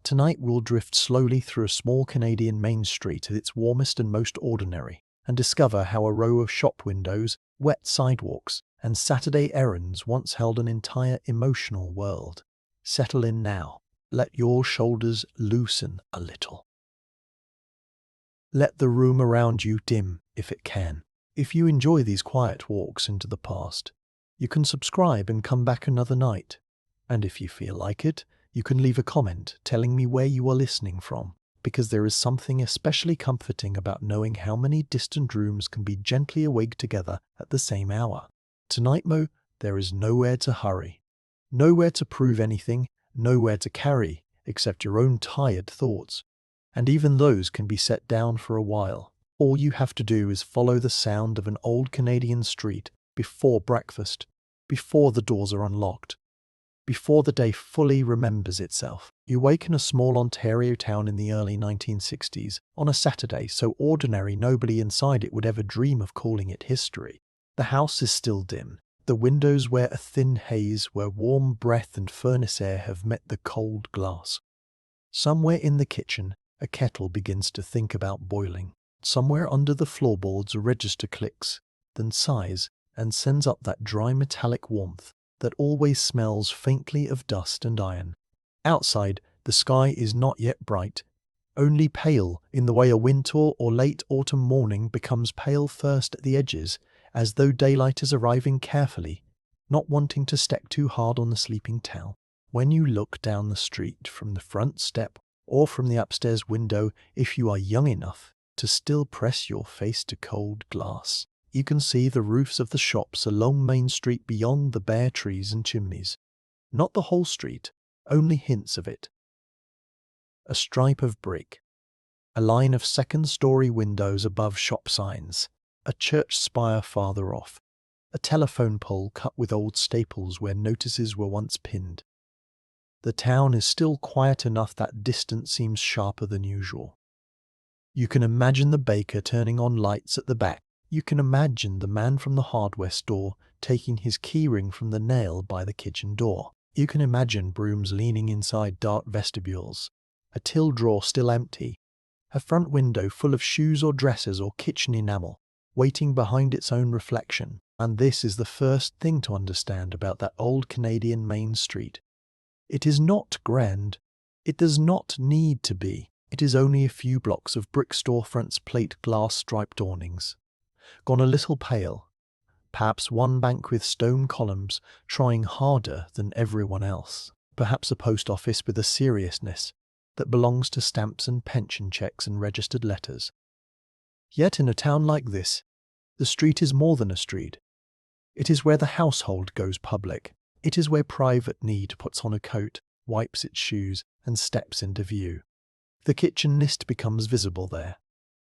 Tonight we'll drift slowly through a small Canadian main street at its warmest and most ordinary, and discover how a row of shop windows, wet sidewalks, and Saturday errands once held an entire emotional world. Settle in now. Let your shoulders loosen a little. Let the room around you dim if it can. If you enjoy these quiet walks into the past, you can subscribe and come back another night. And if you feel like it, you can leave a comment telling me where you are listening from, because there is something especially comforting about knowing how many distant rooms can be gently awake together at the same hour. Tonight, Mo, there is nowhere to hurry, nowhere to prove anything, nowhere to carry except your own tired thoughts. And even those can be set down for a while. All you have to do is follow the sound of an old Canadian street before breakfast, before the doors are unlocked, before the day fully remembers itself. You wake in a small Ontario town in the early 1960s on a Saturday so ordinary nobody inside it would ever dream of calling it history. The house is still dim. The windows wear a thin haze where warm breath and furnace air have met the cold glass. Somewhere in the kitchen, a kettle begins to think about boiling. Somewhere under the floorboards a register clicks, then sighs, and sends up that dry metallic warmth that always smells faintly of dust and iron. Outside, the sky is not yet bright, only pale in the way a winter or late autumn morning becomes pale first at the edges, as though daylight is arriving carefully, not wanting to step too hard on the sleeping town. When you look down the street from the front step or from the upstairs window, if you are young enough to still press your face to cold glass, you can see the roofs of the shops along Main Street beyond the bare trees and chimneys. Not the whole street, only hints of it. A stripe of brick, a line of second-story windows above shop signs, a church spire farther off, a telephone pole cut with old staples where notices were once pinned. The town is still quiet enough that distance seems sharper than usual. You can imagine the baker turning on lights at the back. You can imagine the man from the hardware store taking his keyring from the nail by the kitchen door. You can imagine brooms leaning inside dark vestibules, a till drawer still empty, a front window full of shoes or dresses or kitchen enamel, waiting behind its own reflection. And this is the first thing to understand about that old Canadian Main Street. It is not grand. It does not need to be. It is only a few blocks of brick storefronts, plate glass striped awnings, gone a little pale, perhaps one bank with stone columns trying harder than everyone else, perhaps a post office with a seriousness that belongs to stamps and pension checks and registered letters. Yet in a town like this, the street is more than a street. It is where the household goes public. It is where private need puts on a coat, wipes its shoes, and steps into view. The kitchen list becomes visible there.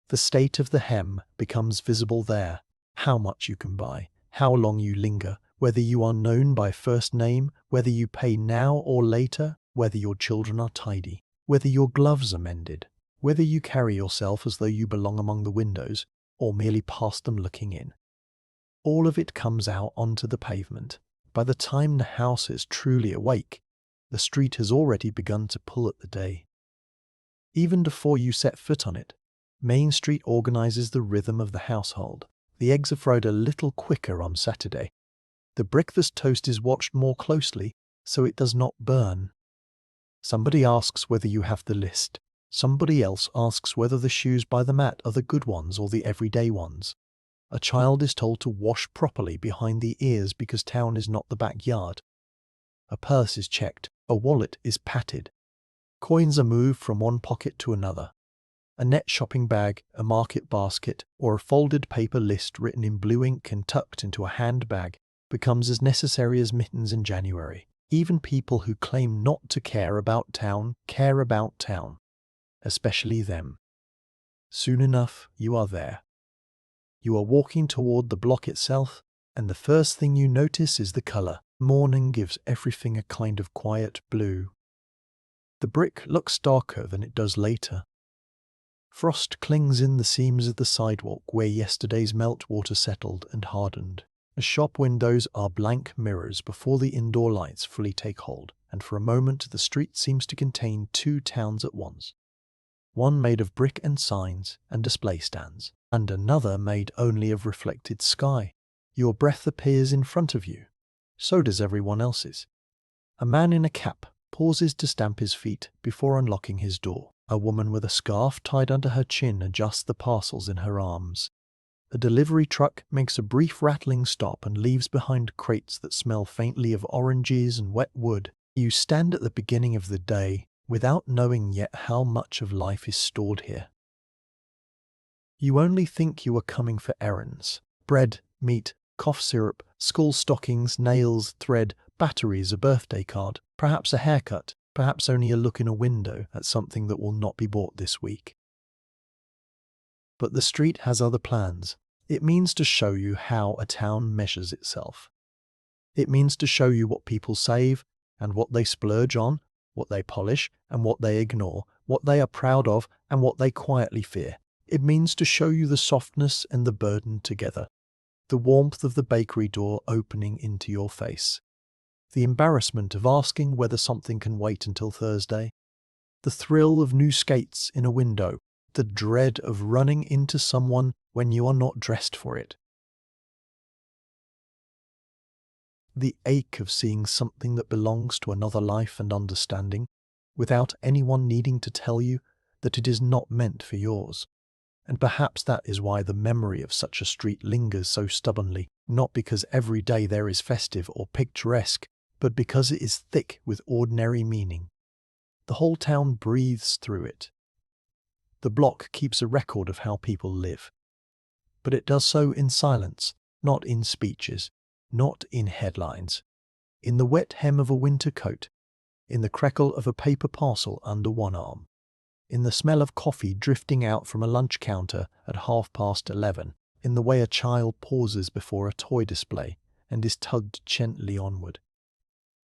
The state of the hem becomes visible there. How much you can buy, how long you linger, whether you are known by first name, whether you pay now or later, whether your children are tidy, whether your gloves are mended, whether you carry yourself as though you belong among the windows, or merely past them looking in. All of it comes out onto the pavement. By the time the house is truly awake, the street has already begun to pull at the day. Even before you set foot on it, Main Street organizes the rhythm of the household. The eggs are fried a little quicker on Saturday. The breakfast toast is watched more closely so it does not burn. Somebody asks whether you have the list. Somebody else asks whether the shoes by the mat are the good ones or the everyday ones. A child is told to wash properly behind the ears because town is not the backyard. A purse is checked. A wallet is patted. Coins are moved from one pocket to another. A net shopping bag, a market basket, or a folded paper list written in blue ink and tucked into a handbag becomes as necessary as mittens in January. Even people who claim not to care about town, especially them. Soon enough, you are there. You are walking toward the block itself, and the first thing you notice is the color. Morning gives everything a kind of quiet blue. The brick looks darker than it does later. Frost clings in the seams of the sidewalk where yesterday's meltwater settled and hardened. Shop windows are blank mirrors before the indoor lights fully take hold, and for a moment the street seems to contain two towns at once. One made of brick and signs and display stands, and another made only of reflected sky. Your breath appears in front of you. So does everyone else's. A man in a cap pauses to stamp his feet before unlocking his door. A woman with a scarf tied under her chin adjusts the parcels in her arms. A delivery truck makes a brief rattling stop and leaves behind crates that smell faintly of oranges and wet wood. You stand at the beginning of the day without knowing yet how much of life is stored here. You only think you are coming for errands. Bread, meat, cough syrup, school stockings, nails, thread, batteries, a birthday card, perhaps a haircut, perhaps only a look in a window at something that will not be bought this week. But the street has other plans. It means to show you how a town measures itself. It means to show you what people save and what they splurge on, what they polish and what they ignore, what they are proud of and what they quietly fear. It means to show you the softness and the burden together, the warmth of the bakery door opening into your face, the embarrassment of asking whether something can wait until Thursday, the thrill of new skates in a window, the dread of running into someone when you are not dressed for it, the ache of seeing something that belongs to another life and understanding, without anyone needing to tell you that it is not meant for yours. And perhaps that is why the memory of such a street lingers so stubbornly, not because every day there is festive or picturesque, but because it is thick with ordinary meaning. The whole town breathes through it. The block keeps a record of how people live. But it does so in silence, not in speeches, not in headlines. In the wet hem of a winter coat, in the crackle of a paper parcel under one arm, in the smell of coffee drifting out from a lunch counter at 11:30, in the way a child pauses before a toy display and is tugged gently onward,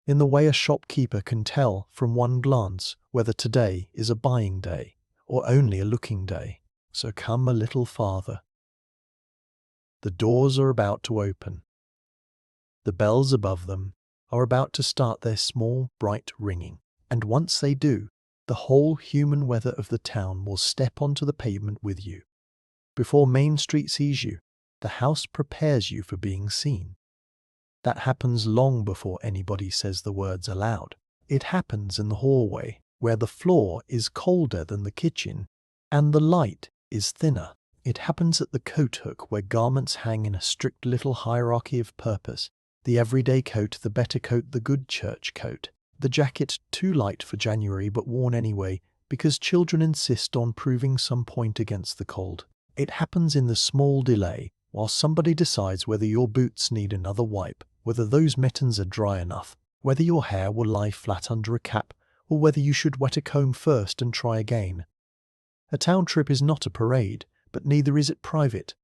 in the way a shopkeeper can tell from one glance whether today is a buying day or only a looking day. So come a little farther. The doors are about to open. The bells above them are about to start their small, bright ringing, and once they do, the whole human weather of the town will step onto the pavement with you. Before Main Street sees you, the house prepares you for being seen. That happens long before anybody says the words aloud. It happens in the hallway, where the floor is colder than the kitchen, and the light is thinner. It happens at the coat hook, where garments hang in a strict little hierarchy of purpose. The everyday coat, the better coat, the good church coat. The jacket too light for January but worn anyway, because children insist on proving some point against the cold. It happens in the small delay, while somebody decides whether your boots need another wipe, whether those mittens are dry enough, whether your hair will lie flat under a cap, or whether you should wet a comb first and try again. A town trip is not a parade, but neither is it private.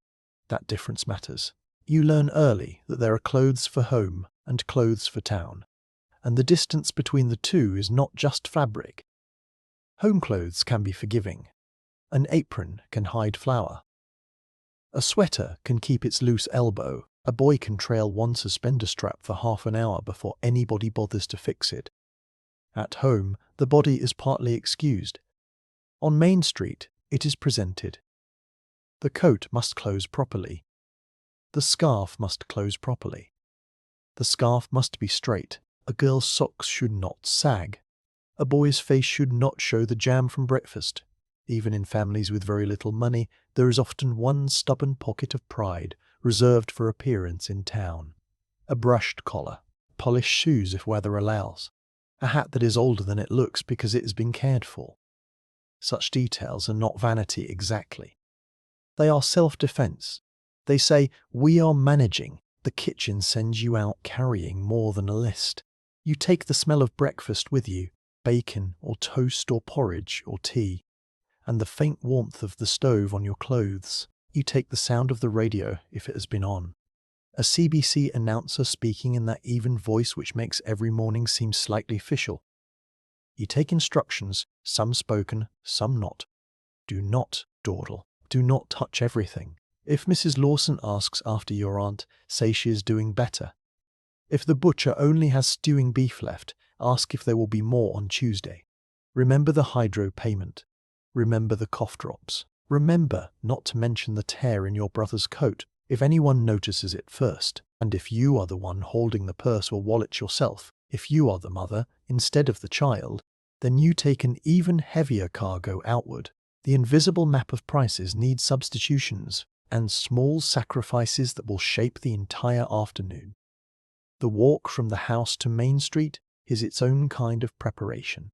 That difference matters. You learn early that there are clothes for home and clothes for town, and the distance between the two is not just fabric. Home clothes can be forgiving. An apron can hide flour. A sweater can keep its loose elbow. A boy can trail one suspender strap for half an hour before anybody bothers to fix it. At home, the body is partly excused. On Main Street, it is presented. The coat must close properly. The scarf must close properly. The scarf must be straight. A girl's socks should not sag. A boy's face should not show the jam from breakfast. Even in families with very little money, there is often one stubborn pocket of pride reserved for appearance in town. A brushed collar, polished shoes if weather allows, a hat that is older than it looks because it has been cared for. Such details are not vanity exactly. They are self-defense. They say, we are managing. The kitchen sends you out carrying more than a list. You take the smell of breakfast with you, bacon or toast or porridge or tea, and the faint warmth of the stove on your clothes. You take the sound of the radio if it has been on. A CBC announcer speaking in that even voice which makes every morning seem slightly official. You take instructions, some spoken, some not. Do not dawdle. Do not touch everything. If Mrs. Lawson asks after your aunt, say she is doing better. If the butcher only has stewing beef left, ask if there will be more on Tuesday. Remember the hydro payment. Remember the cough drops. Remember not to mention the tear in your brother's coat if anyone notices it first. And if you are the one holding the purse or wallet yourself, if you are the mother instead of the child, then you take an even heavier cargo outward. The invisible map of prices needs substitutions and small sacrifices that will shape the entire afternoon. The walk from the house to Main Street is its own kind of preparation.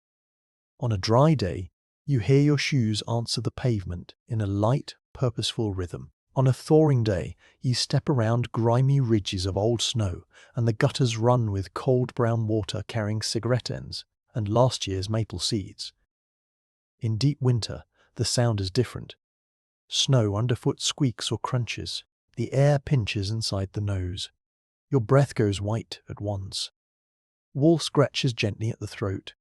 On a dry day, you hear your shoes answer the pavement in a light, purposeful rhythm. On a thawing day, you step around grimy ridges of old snow, and the gutters run with cold brown water carrying cigarette ends and last year's maple seeds. In deep winter, the sound is different. Snow underfoot squeaks or crunches. The air pinches inside the nose. Your breath goes white at once. Wool scratches gently at the throat.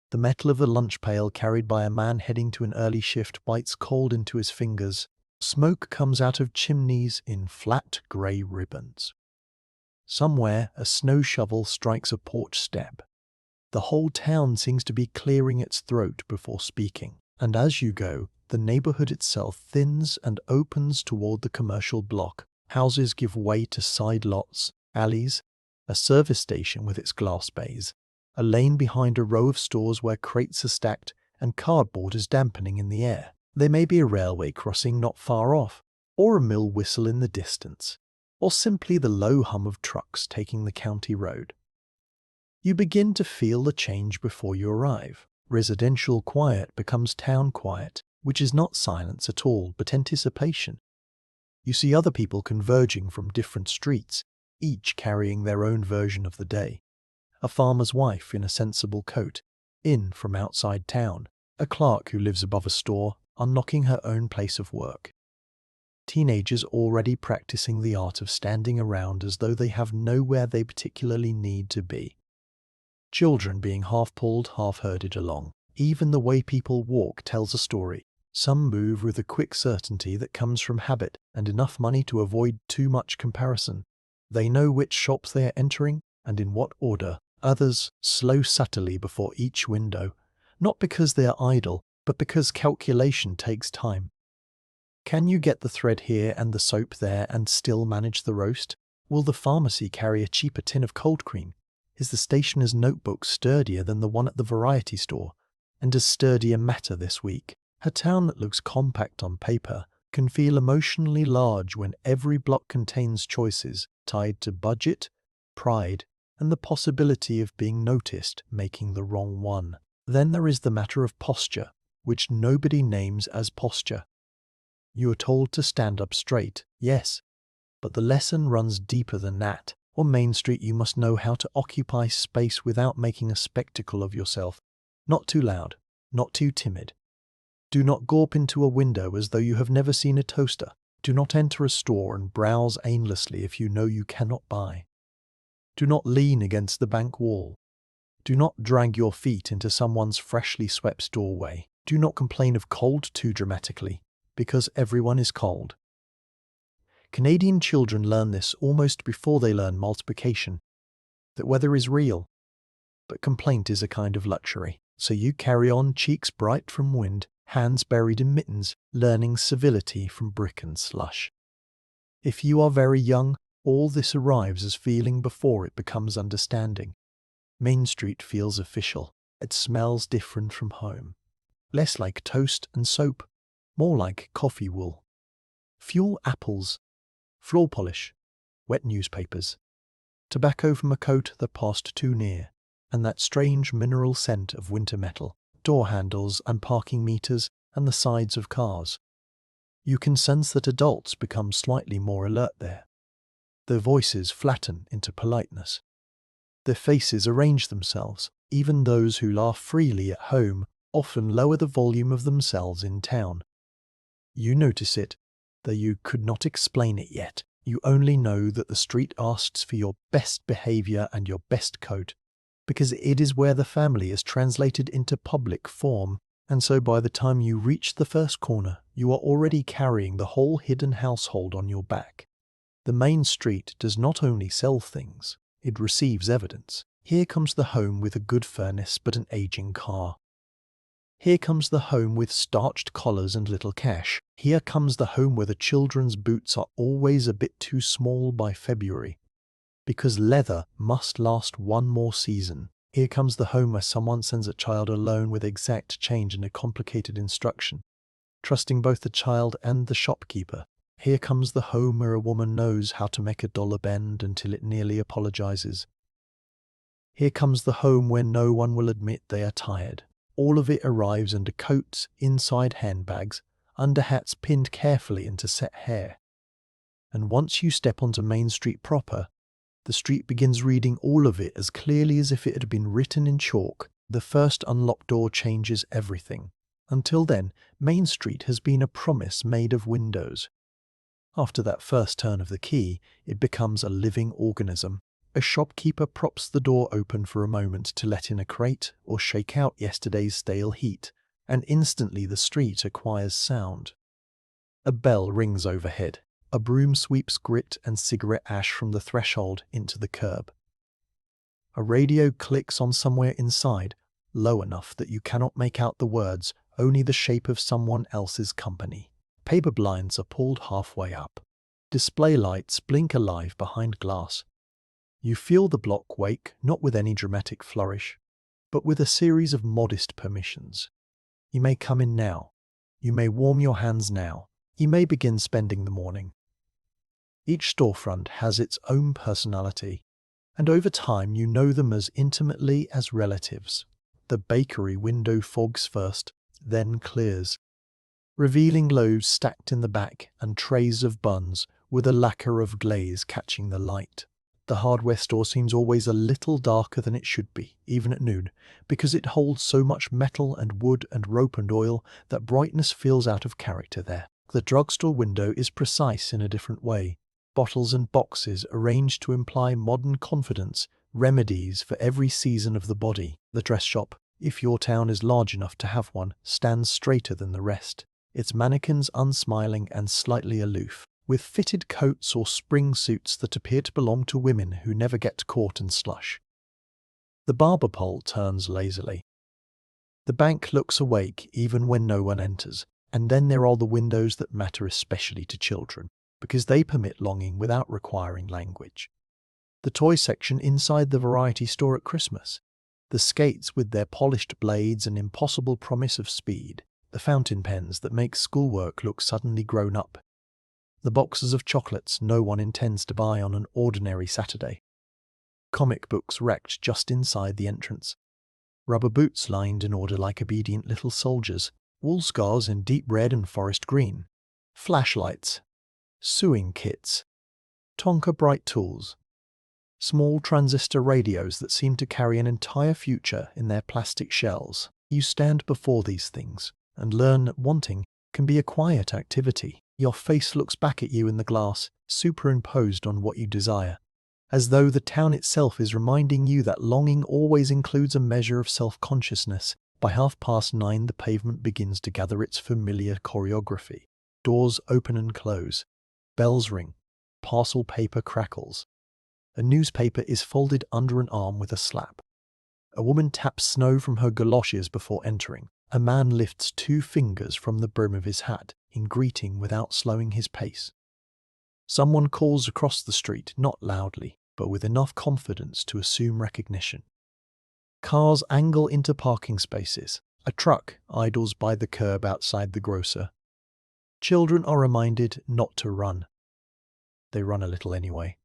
The metal of the lunch pail carried by a man heading to an early shift bites cold into his fingers. Smoke comes out of chimneys in flat grey ribbons. Somewhere, a snow shovel strikes a porch step. The whole town seems to be clearing its throat before speaking. And as you go, the neighborhood itself thins and opens toward the commercial block. Houses give way to side lots, alleys, a service station with its glass bays, a lane behind a row of stores where crates are stacked and cardboard is dampening in the air. There may be a railway crossing not far off, or a mill whistle in the distance, or simply the low hum of trucks taking the county road. You begin to feel the change before you arrive. Residential quiet becomes town quiet, which is not silence at all, but anticipation. You see other people converging from different streets, each carrying their own version of the day. A farmer's wife in a sensible coat, in from outside town. A clerk who lives above a store, unlocking her own place of work. Teenagers already practicing the art of standing around as though they have nowhere they particularly need to be. Children being half pulled, half herded along. Even the way people walk tells a story. Some move with a quick certainty that comes from habit and enough money to avoid too much comparison. They know which shops they are entering and in what order. Others slow subtly before each window, not because they are idle, but because calculation takes time. Can you get the thread here and the soap there and still manage the roast? Will the pharmacy carry a cheaper tin of cold cream? Is the stationer's notebook sturdier than the one at the variety store? And does sturdier matter this week? A town that looks compact on paper can feel emotionally large when every block contains choices tied to budget, pride, and the possibility of being noticed making the wrong one. Then there is the matter of posture, which nobody names as posture. You are told to stand up straight, yes, but the lesson runs deeper than that. On Main Street you must know how to occupy space without making a spectacle of yourself. Not too loud, not too timid. Do not gawp into a window as though you have never seen a toaster. Do not enter a store and browse aimlessly if you know you cannot buy. Do not lean against the bank wall. Do not drag your feet into someone's freshly swept doorway. Do not complain of cold too dramatically, because everyone is cold. Canadian children learn this almost before they learn multiplication, that weather is real, but complaint is a kind of luxury. So you carry on, cheeks bright from wind, hands buried in mittens, learning civility from brick and slush. If you are very young, all this arrives as feeling before it becomes understanding. Main Street feels official. It smells different from home. Less like toast and soap, more like coffee wool. Fuel apples, floor polish, wet newspapers, tobacco from a coat that passed too near, and that strange mineral scent of winter metal, door handles and parking meters and the sides of cars. You can sense that adults become slightly more alert there. Their voices flatten into politeness. Their faces arrange themselves. Even those who laugh freely at home often lower the volume of themselves in town. You notice it, though you could not explain it yet. You only know that the street asks for your best behavior and your best coat, because it is where the family is translated into public form And so by the time you reach the first corner, you are already carrying the whole hidden household on your back. The main street does not only sell things, it receives evidence. Here comes the home with a good furnace but an aging car. Here comes the home with starched collars and little cash. Here comes the home where the children's boots are always a bit too small by February, because leather must last one more season. Here comes the home where someone sends a child alone with exact change and a complicated instruction, trusting both the child and the shopkeeper. Here comes the home where a woman knows how to make a dollar bend until it nearly apologizes. Here comes the home where no one will admit they are tired. All of it arrives under coats, inside handbags, under hats pinned carefully into set hair. And once you step onto Main Street proper, the street begins reading all of it as clearly as if it had been written in chalk. The first unlocked door changes everything. Until then, Main Street has been a promise made of windows. After that first turn of the key, it becomes a living organism. A shopkeeper props the door open for a moment to let in a crate or shake out yesterday's stale heat, and instantly the street acquires sound. A bell rings overhead. A broom sweeps grit and cigarette ash from the threshold into the curb. A radio clicks on somewhere inside, low enough that you cannot make out the words, only the shape of someone else's company. Paper blinds are pulled halfway up. Display lights blink alive behind glass. You feel the block wake, not with any dramatic flourish, but with a series of modest permissions. You may come in now. You may warm your hands now. You may begin spending the morning. Each storefront has its own personality, and over time you know them as intimately as relatives. The bakery window fogs first, then clears, revealing loaves stacked in the back and trays of buns with a lacquer of glaze catching the light. The hardware store seems always a little darker than it should be, even at noon, because it holds so much metal and wood and rope and oil that brightness feels out of character there. The drugstore window is precise in a different way. Bottles and boxes arranged to imply modern confidence, remedies for every season of the body. The dress shop, if your town is large enough to have one, stands straighter than the rest, its mannequins unsmiling and slightly aloof, with fitted coats or spring suits that appear to belong to women who never get caught in slush. The barber pole turns lazily. The bank looks awake even when no one enters, and then there are the windows that matter especially to children, because they permit longing without requiring language. The toy section inside the variety store at Christmas, the skates with their polished blades and impossible promise of speed, the fountain pens that make schoolwork look suddenly grown up, the boxes of chocolates no one intends to buy on an ordinary Saturday, comic books wrecked just inside the entrance, rubber boots lined in order like obedient little soldiers, wool scarves in deep red and forest green, flashlights, sewing kits, Tonka bright tools, small transistor radios that seem to carry an entire future in their plastic shells. You stand before these things and learn that wanting can be a quiet activity. Your face looks back at you in the glass, superimposed on what you desire, as though the town itself is reminding you that longing always includes a measure of self-consciousness. By 9:30, the pavement begins to gather its familiar choreography. Doors open and close. Bells ring. Parcel paper crackles. A newspaper is folded under an arm with a slap. A woman taps snow from her galoshes before entering. A man lifts 2 fingers from the brim of his hat in greeting without slowing his pace. Someone calls across the street, not loudly, but with enough confidence to assume recognition. Cars angle into parking spaces. A truck idles by the curb outside the grocer. Children are reminded not to run. They run a little anyway.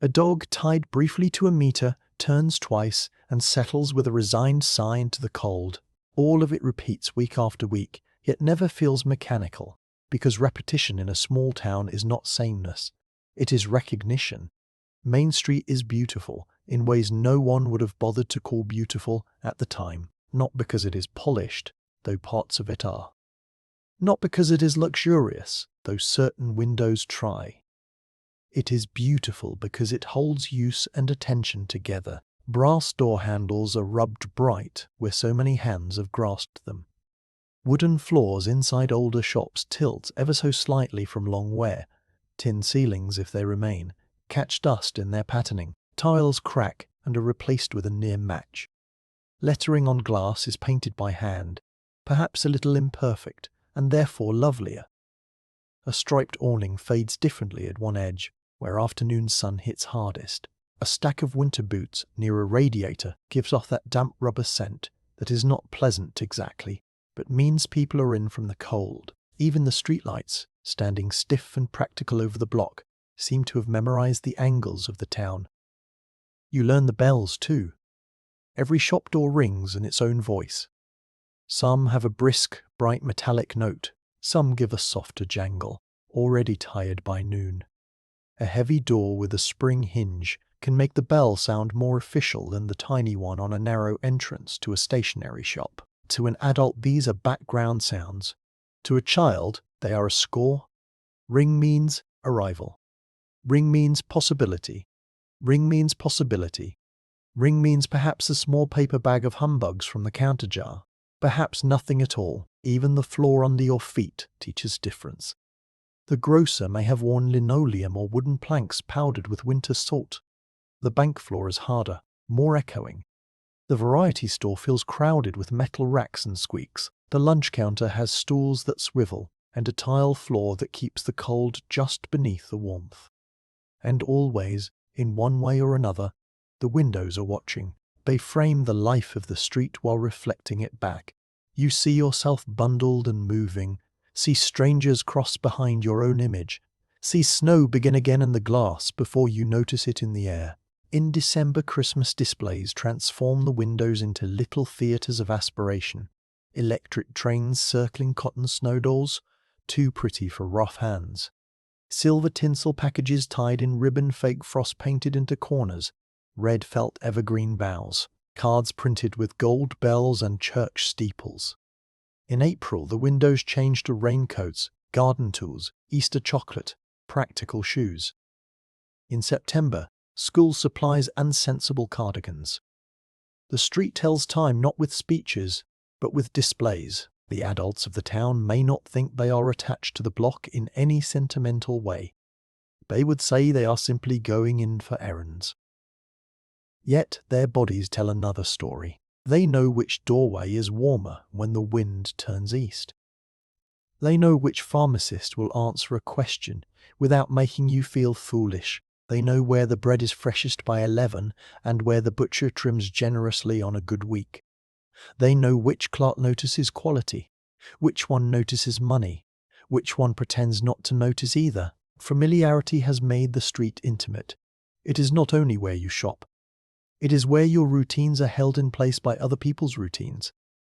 A dog tied briefly to a meter turns twice and settles with a resigned sigh into the cold. All of it repeats week after week, yet never feels mechanical, because repetition in a small town is not sameness. It is recognition. Main Street is beautiful in ways no one would have bothered to call beautiful at the time, not because it is polished, though parts of it are. Not because it is luxurious, though certain windows try. It is beautiful because it holds use and attention together. Brass door handles are rubbed bright where so many hands have grasped them. Wooden floors inside older shops tilt ever so slightly from long wear. Tin ceilings, if they remain, catch dust in their patterning. Tiles crack and are replaced with a near match. Lettering on glass is painted by hand, perhaps a little imperfect, and therefore lovelier. A striped awning fades differently at one edge, where afternoon sun hits hardest. A stack of winter boots near a radiator gives off that damp rubber scent that is not pleasant exactly, but means people are in from the cold. Even the streetlights, standing stiff and practical over the block, seem to have memorized the angles of the town. You learn the bells too. Every shop door rings in its own voice. Some have a brisk, bright metallic note, some give a softer jangle, already tired by noon. A heavy door with a spring hinge can make the bell sound more official than the tiny one on a narrow entrance to a stationery shop. To an adult, these are background sounds. To a child, they are a score. Ring means arrival. Ring means possibility. Ring means possibility. Ring means perhaps a small paper bag of humbugs from the counter jar. Perhaps nothing at all. Even the floor under your feet teaches difference. The grocer may have worn linoleum or wooden planks powdered with winter salt. The bank floor is harder, more echoing. The variety store feels crowded with metal racks and squeaks. The lunch counter has stools that swivel and a tile floor that keeps the cold just beneath the warmth. And always, in one way or another, the windows are watching. They frame the life of the street while reflecting it back. You see yourself bundled and moving, see strangers cross behind your own image, see snow begin again in the glass before you notice it in the air. In December, Christmas displays transform the windows into little theatres of aspiration. Electric trains circling cotton snowdolls, too pretty for rough hands. Silver tinsel packages tied in ribbon, fake frost painted into corners. Red felt evergreen boughs. Cards printed with gold bells and church steeples. In April, the windows change to raincoats, garden tools, Easter chocolate, practical shoes. In September, school supplies and sensible cardigans. The street tells time not with speeches, but with displays. The adults of the town may not think they are attached to the block in any sentimental way. They would say they are simply going in for errands. Yet their bodies tell another story. They know which doorway is warmer when the wind turns east. They know which pharmacist will answer a question without making you feel foolish. They know where the bread is freshest by 11 and where the butcher trims generously on a good week. They know which clerk notices quality, which one notices money, which one pretends not to notice either. Familiarity has made the street intimate. It is not only where you shop. It is where your routines are held in place by other people's routines,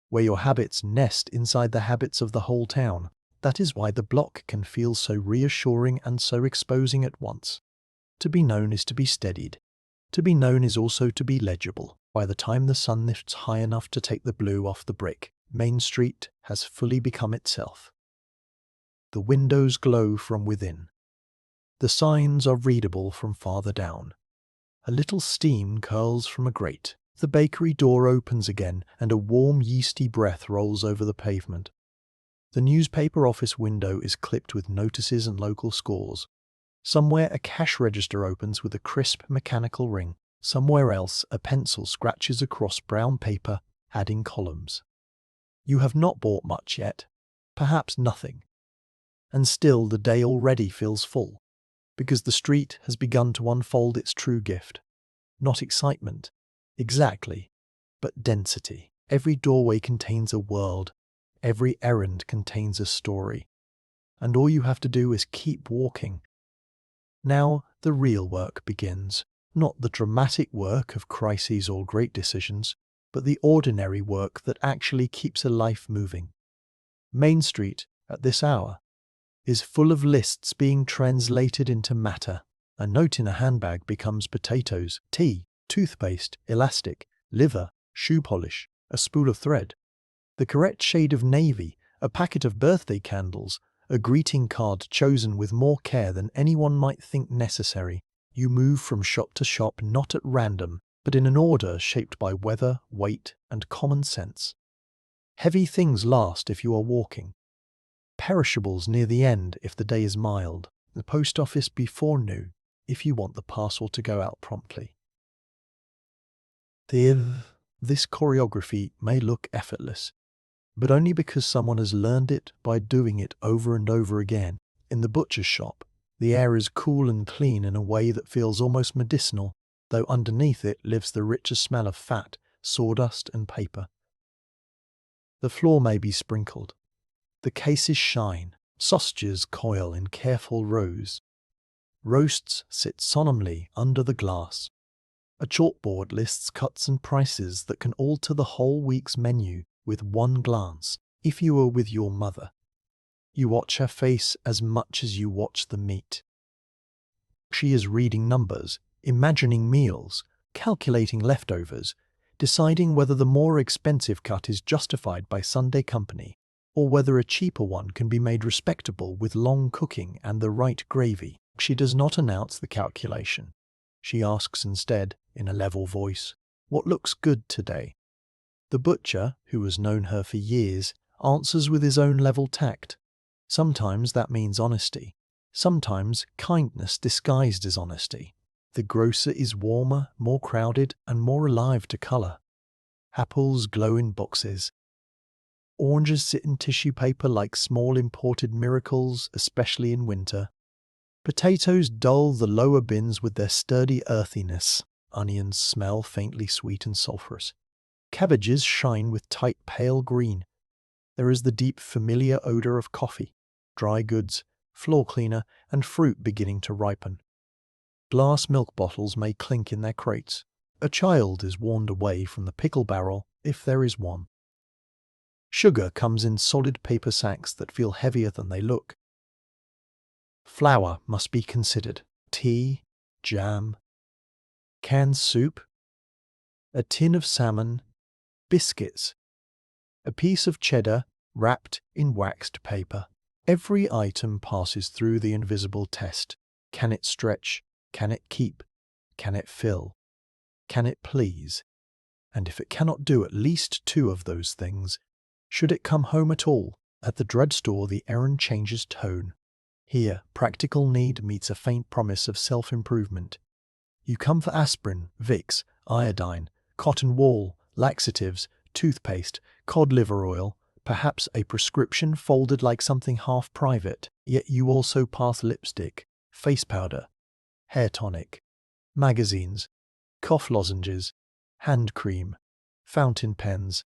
where your habits nest inside the habits of the whole town. That is why the block can feel so reassuring and so exposing at once. To be known is to be steadied. To be known is also to be legible. By the time the sun lifts high enough to take the blue off the brick, Main Street has fully become itself. The windows glow from within. The signs are readable from farther down. A little steam curls from a grate. The bakery door opens again, and a warm, yeasty breath rolls over the pavement. The newspaper office window is clipped with notices and local scores. Somewhere a cash register opens with a crisp mechanical ring. Somewhere else a pencil scratches across brown paper, adding columns. You have not bought much yet, perhaps nothing. And still the day already feels full, because the street has begun to unfold its true gift. Not excitement, exactly, but density. Every doorway contains a world. Every errand contains a story. And all you have to do is keep walking. Now the real work begins. Not the dramatic work of crises or great decisions, but the ordinary work that actually keeps a life moving. Main Street, at this hour, is full of lists being translated into matter. A note in a handbag becomes potatoes, tea, toothpaste, elastic, liver, shoe polish, a spool of thread. The correct shade of navy, a packet of birthday candles, a greeting card chosen with more care than anyone might think necessary. You move from shop to shop not at random, but in an order shaped by weather, weight, and common sense. Heavy things last if you are walking. Perishables near the end if the day is mild. The post office before noon if you want the parcel to go out promptly. This choreography may look effortless, but only because someone has learned it by doing it over and over again. In the butcher's shop, the air is cool and clean in a way that feels almost medicinal, though underneath it lives the richer smell of fat, sawdust, and paper. The floor may be sprinkled. The cases shine. Sausages coil in careful rows. Roasts sit solemnly under the glass. A chalkboard lists cuts and prices that can alter the whole week's menu with one glance. If you were with your mother, you watch her face as much as you watch the meat. She is reading numbers, imagining meals, calculating leftovers, deciding whether the more expensive cut is justified by Sunday company, or whether a cheaper one can be made respectable with long cooking and the right gravy. She does not announce the calculation. She asks instead, in a level voice, "What looks good today?" The butcher, who has known her for years, answers with his own level tact. Sometimes that means honesty. Sometimes kindness disguised as honesty. The grocer is warmer, more crowded, and more alive to colour. Apples glow in boxes. Oranges sit in tissue paper like small imported miracles, especially in winter. Potatoes dull the lower bins with their sturdy earthiness. Onions smell faintly sweet and sulphurous. Cabbages shine with tight pale green. There is the deep familiar odour of coffee, dry goods, floor cleaner, and fruit beginning to ripen. Glass milk bottles may clink in their crates. A child is warned away from the pickle barrel, if there is one. Sugar comes in solid paper sacks that feel heavier than they look. Flour must be considered. Tea, jam, canned soup, a tin of salmon, biscuits, a piece of cheddar wrapped in waxed paper. Every item passes through the invisible test. Can it stretch? Can it keep? Can it fill? Can it please? And if it cannot do at least two of those things, should it come home at all? At the drugstore, the errand changes tone. Here, practical need meets a faint promise of self-improvement. You come for aspirin, Vicks, iodine, cotton wool, laxatives, toothpaste, cod liver oil, perhaps a prescription folded like something half private, yet you also pass lipstick, face powder, hair tonic, magazines, cough lozenges, hand cream, fountain pens,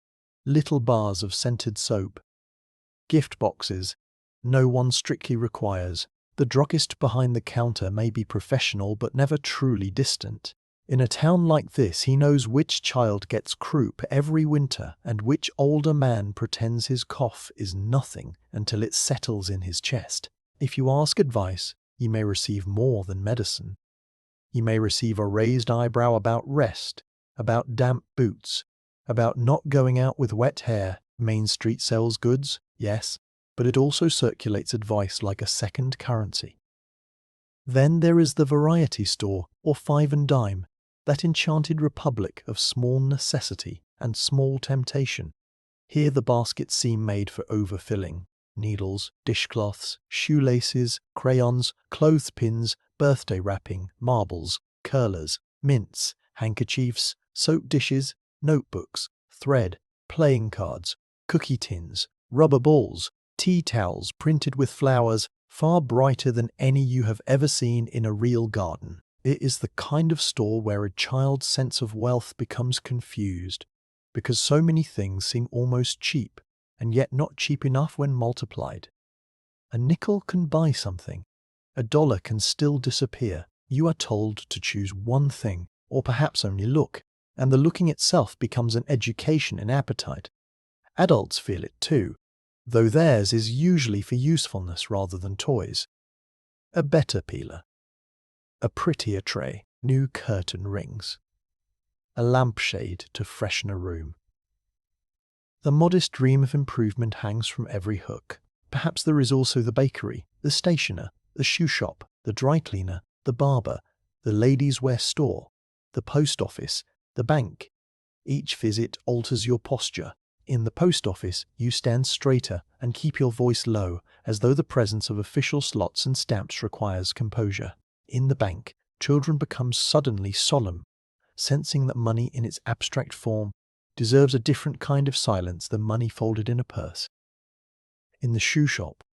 little bars of scented soap, gift boxes. No one strictly requires. The druggist behind the counter may be professional but never truly distant. In a town like this, he knows which child gets croup every winter and which older man pretends his cough is nothing until it settles in his chest. If you ask advice, you may receive more than medicine. You may receive a raised eyebrow about rest, about damp boots, about not going out with wet hair. Main Street sells goods, yes, but it also circulates advice like a second currency. Then there is the variety store, or five and dime, that enchanted republic of small necessity and small temptation. Here the baskets seem made for overfilling. Needles, dishcloths, shoelaces, crayons, clothespins, birthday wrapping, marbles, curlers, mints, handkerchiefs, soap dishes, notebooks, thread, playing cards, cookie tins, rubber balls, tea towels printed with flowers, far brighter than any you have ever seen in a real garden. It is the kind of store where a child's sense of wealth becomes confused, because so many things seem almost cheap, and yet not cheap enough when multiplied. A nickel can buy something. A dollar can still disappear. You are told to choose one thing, or perhaps only look, and the looking itself becomes an education in appetite. Adults feel it too, though theirs is usually for usefulness rather than toys. A better peeler. A prettier tray. New curtain rings. A lampshade to freshen a room. The modest dream of improvement hangs from every hook. Perhaps there is also the bakery, the stationer, the shoe shop, the dry cleaner, the barber, the ladies' wear store, the post office, the bank. Each visit alters your posture. In the post office, you stand straighter and keep your voice low, as though the presence of official slots and stamps requires composure. In the bank, children become suddenly solemn, sensing that money in its abstract form deserves a different kind of silence than money folded in a purse. In the shoe shop,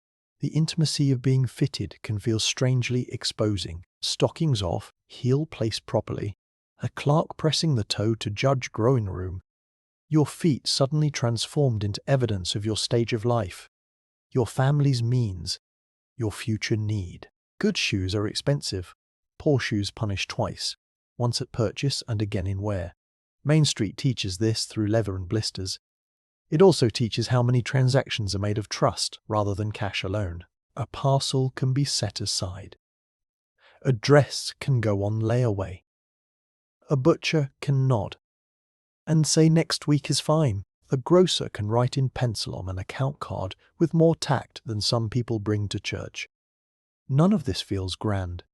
the intimacy of being fitted can feel strangely exposing. Stockings off, heel placed properly, a clerk pressing the toe to judge growing room. Your feet suddenly transformed into evidence of your stage of life, your family's means, your future need. Good shoes are expensive. Poor shoes punish twice, once at purchase and again in wear. Main Street teaches this through leather and blisters. It also teaches how many transactions are made of trust rather than cash alone. A parcel can be set aside. A dress can go on layaway. A butcher can nod and say next week is fine. A grocer can write in pencil on an account card with more tact than some people bring to church. None of this feels grand.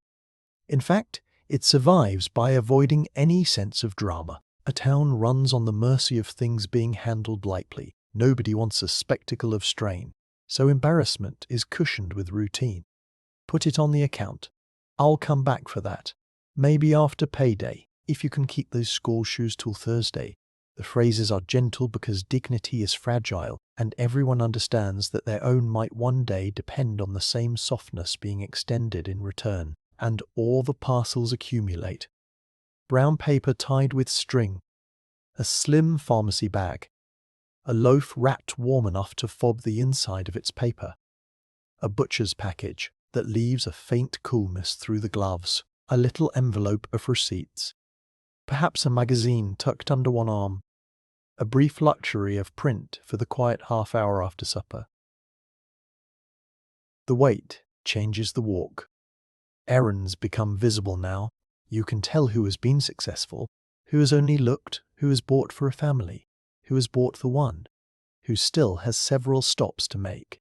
In fact, it survives by avoiding any sense of drama. A town runs on the mercy of things being handled lightly. Nobody wants a spectacle of strain, so embarrassment is cushioned with routine. Put it on the account. I'll come back for that. Maybe after payday, if you can keep those school shoes till Thursday. The phrases are gentle because dignity is fragile, and everyone understands that their own might one day depend on the same softness being extended in return. And all the parcels accumulate. Brown paper tied with string, a slim pharmacy bag, a loaf wrapped warm enough to fob the inside of its paper, a butcher's package that leaves a faint coolness through the gloves, a little envelope of receipts, perhaps a magazine tucked under one arm, a brief luxury of print for the quiet half hour after supper. The wait changes the walk. Errands become visible now. You can tell who has been successful, who has only looked, who has bought for a family, who has bought for one, who still has several stops to make.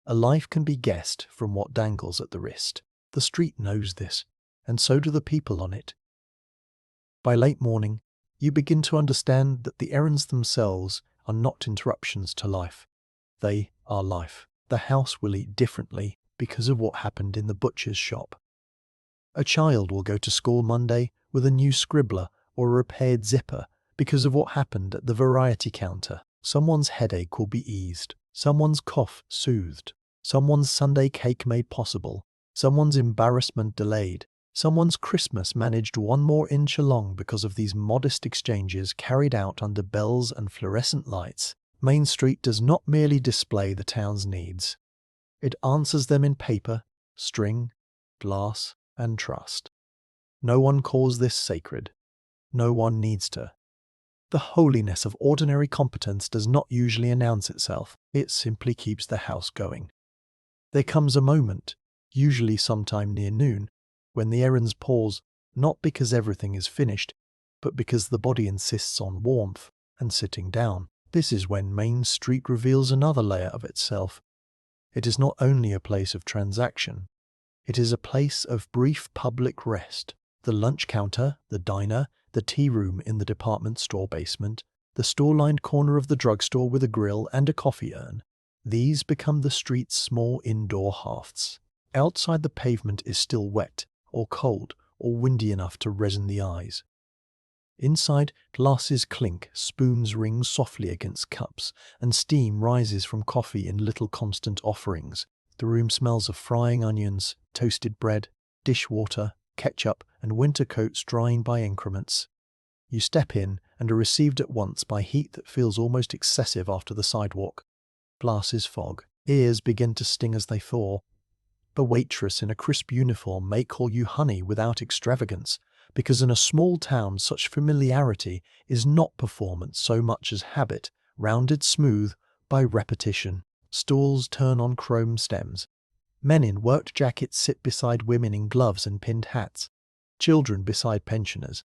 A life can be guessed from what dangles at the wrist. The street knows this, and so do the people on it. By late morning, you begin to understand that the errands themselves are not interruptions to life. They are life. The house will eat differently because of what happened in the butcher's shop. A child will go to school Monday with a new scribbler or a repaired zipper because of what happened at the variety counter. Someone's headache will be eased, someone's cough soothed, someone's Sunday cake made possible, someone's embarrassment delayed, someone's Christmas managed 1 more inch along because of these modest exchanges carried out under bells and fluorescent lights. Main Street does not merely display the town's needs. It answers them in paper, string, glass, and trust. No one calls this sacred. No one needs to. The holiness of ordinary competence does not usually announce itself. It simply keeps the house going. There comes a moment, usually sometime near noon, when the errands pause, not because everything is finished, but because the body insists on warmth and sitting down. This is when Main Street reveals another layer of itself. It is not only a place of transaction. It is a place of brief public rest. The lunch counter, the diner, the tea room in the department store basement, the store-lined corner of the drugstore with a grill and a coffee urn. These become the street's small indoor hearths. Outside the pavement is still wet, or cold, or windy enough to resin the eyes. Inside, glasses clink, spoons ring softly against cups, and steam rises from coffee in little constant offerings. The room smells of frying onions, toasted bread, dishwater, ketchup, and winter coats drying by increments. You step in and are received at once by heat that feels almost excessive after the sidewalk. Glasses fog. Ears begin to sting as they thaw. The waitress in a crisp uniform may call you honey without extravagance, because in a small town such familiarity is not performance so much as habit, rounded smooth by repetition. Stalls turn on chrome stems. Men in worked jackets sit beside women in gloves and pinned hats. Children beside pensioners.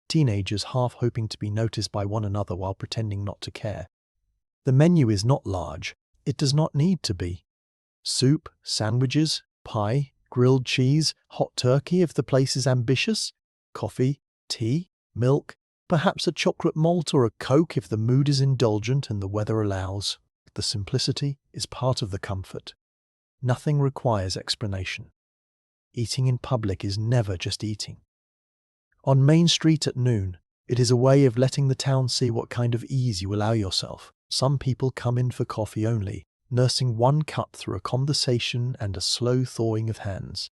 Teenagers half hoping to be noticed by one another while pretending not to care. The menu is not large. It does not need to be. Soup, sandwiches, pie, grilled cheese, hot turkey if the place is ambitious, coffee, tea, milk, Perhaps a chocolate malt or a Coke if the mood is indulgent and the weather allows. The simplicity is part of the comfort. Nothing requires explanation. Eating in public is never just eating. On Main Street at noon, it is a way of letting the town see what kind of ease you allow yourself. Some people come in for coffee only, nursing one cup through a conversation and a slow thawing of hands.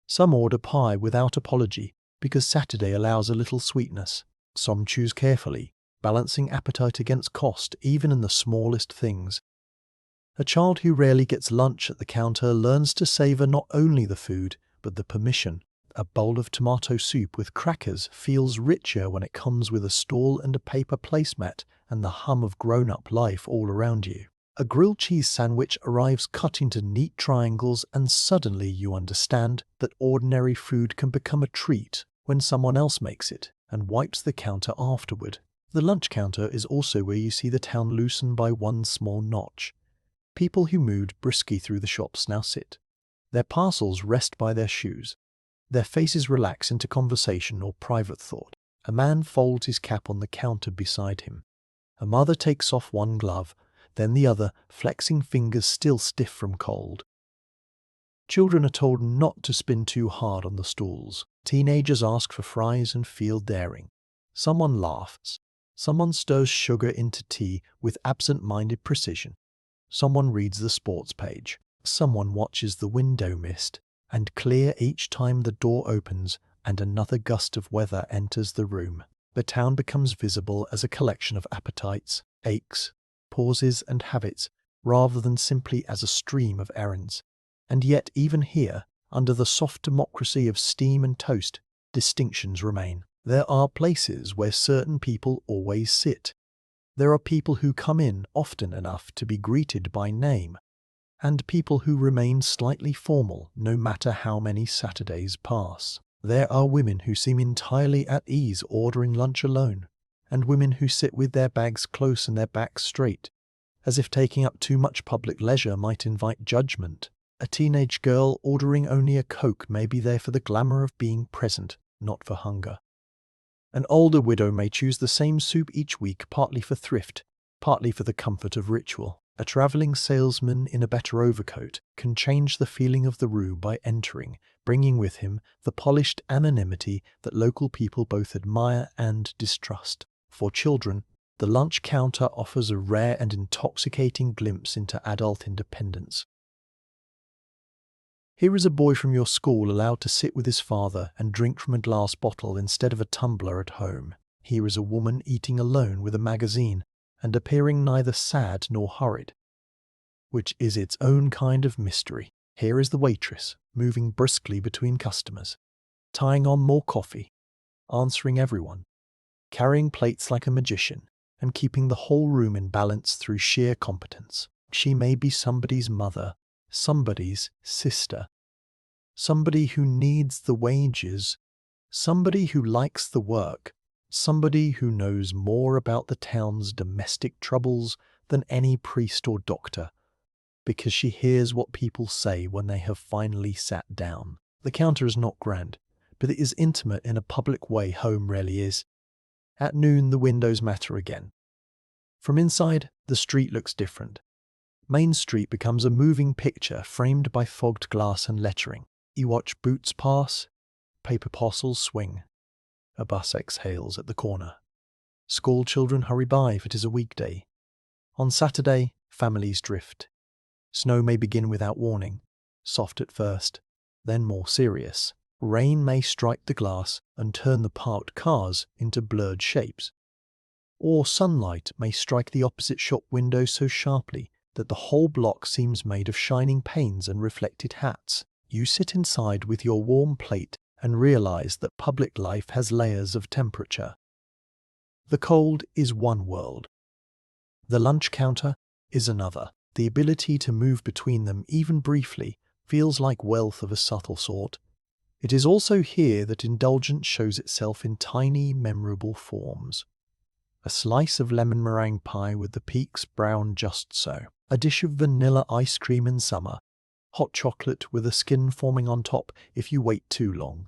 Some order pie without apology because Saturday allows a little sweetness. Some choose carefully, balancing appetite against cost even in the smallest things. A child who rarely gets lunch at the counter learns to savor not only the food, but the permission. A bowl of tomato soup with crackers feels richer when it comes with a stall and a paper placemat and the hum of grown-up life all around you. A grilled cheese sandwich arrives cut into neat triangles, and suddenly you understand that ordinary food can become a treat when someone else makes it and wipes the counter afterward. The lunch counter is also where you see the town loosen by one small notch. People who moved briskly through the shops now sit. Their parcels rest by their shoes. Their faces relax into conversation or private thought. A man folds his cap on the counter beside him. A mother takes off one glove, then the other, flexing fingers still stiff from cold. Children are told not to spin too hard on the stools. Teenagers ask for fries and feel daring. Someone laughs. Someone stirs sugar into tea with absent-minded precision. Someone reads the sports page. Someone watches the window mist and clear each time the door opens and another gust of weather enters the room. The town becomes visible as a collection of appetites, aches, pauses and habits, rather than simply as a stream of errands. And yet even here, under the soft democracy of steam and toast, distinctions remain. There are places where certain people always sit. There are people who come in often enough to be greeted by name, and people who remain slightly formal no matter how many Saturdays pass. There are women who seem entirely at ease ordering lunch alone, and women who sit with their bags close and their backs straight, as if taking up too much public leisure might invite judgment. A teenage girl ordering only a Coke may be there for the glamour of being present, not for hunger. An older widow may choose the same soup each week, partly for thrift, partly for the comfort of ritual. A traveling salesman in a better overcoat can change the feeling of the room by entering, bringing with him the polished anonymity that local people both admire and distrust. For children, the lunch counter offers a rare and intoxicating glimpse into adult independence. Here is a boy from your school allowed to sit with his father and drink from a glass bottle instead of a tumbler at home. Here is a woman eating alone with a magazine and appearing neither sad nor hurried, which is its own kind of mystery. Here is the waitress, moving briskly between customers, tying on more coffee, answering everyone, carrying plates like a magician, and keeping the whole room in balance through sheer competence. She may be somebody's mother, somebody's sister, somebody who needs the wages, somebody who likes the work, somebody who knows more about the town's domestic troubles than any priest or doctor, because she hears what people say when they have finally sat down. The counter is not grand, but it is intimate in a public way home rarely is. At noon, the windows matter again. From inside, the street looks different. Main Street becomes a moving picture framed by fogged glass and lettering. You watch boots pass, paper parcels swing. A bus exhales at the corner. School children hurry by if it is a weekday. On Saturday, families drift. Snow may begin without warning, soft at first, then more serious. Rain may strike the glass and turn the parked cars into blurred shapes. Or sunlight may strike the opposite shop window so sharply that the whole block seems made of shining panes and reflected hats. You sit inside with your warm plate and realize that public life has layers of temperature. The cold is one world. The lunch counter is another. The ability to move between them, even briefly, feels like wealth of a subtle sort. It is also here that indulgence shows itself in tiny, memorable forms. A slice of lemon meringue pie with the peaks brown just so. A dish of vanilla ice cream in summer. Hot chocolate with a skin forming on top if you wait too long.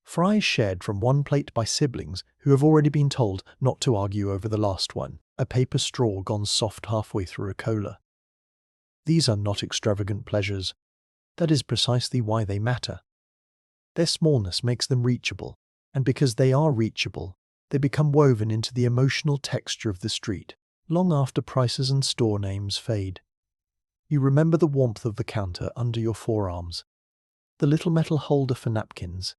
Fries shared from one plate by siblings who have already been told not to argue over the last one. A paper straw gone soft halfway through a cola. These are not extravagant pleasures. That is precisely why they matter. Their smallness makes them reachable, and because they are reachable, they become woven into the emotional texture of the street, long after prices and store names fade. You remember the warmth of the counter under your forearms, the little metal holder for napkins,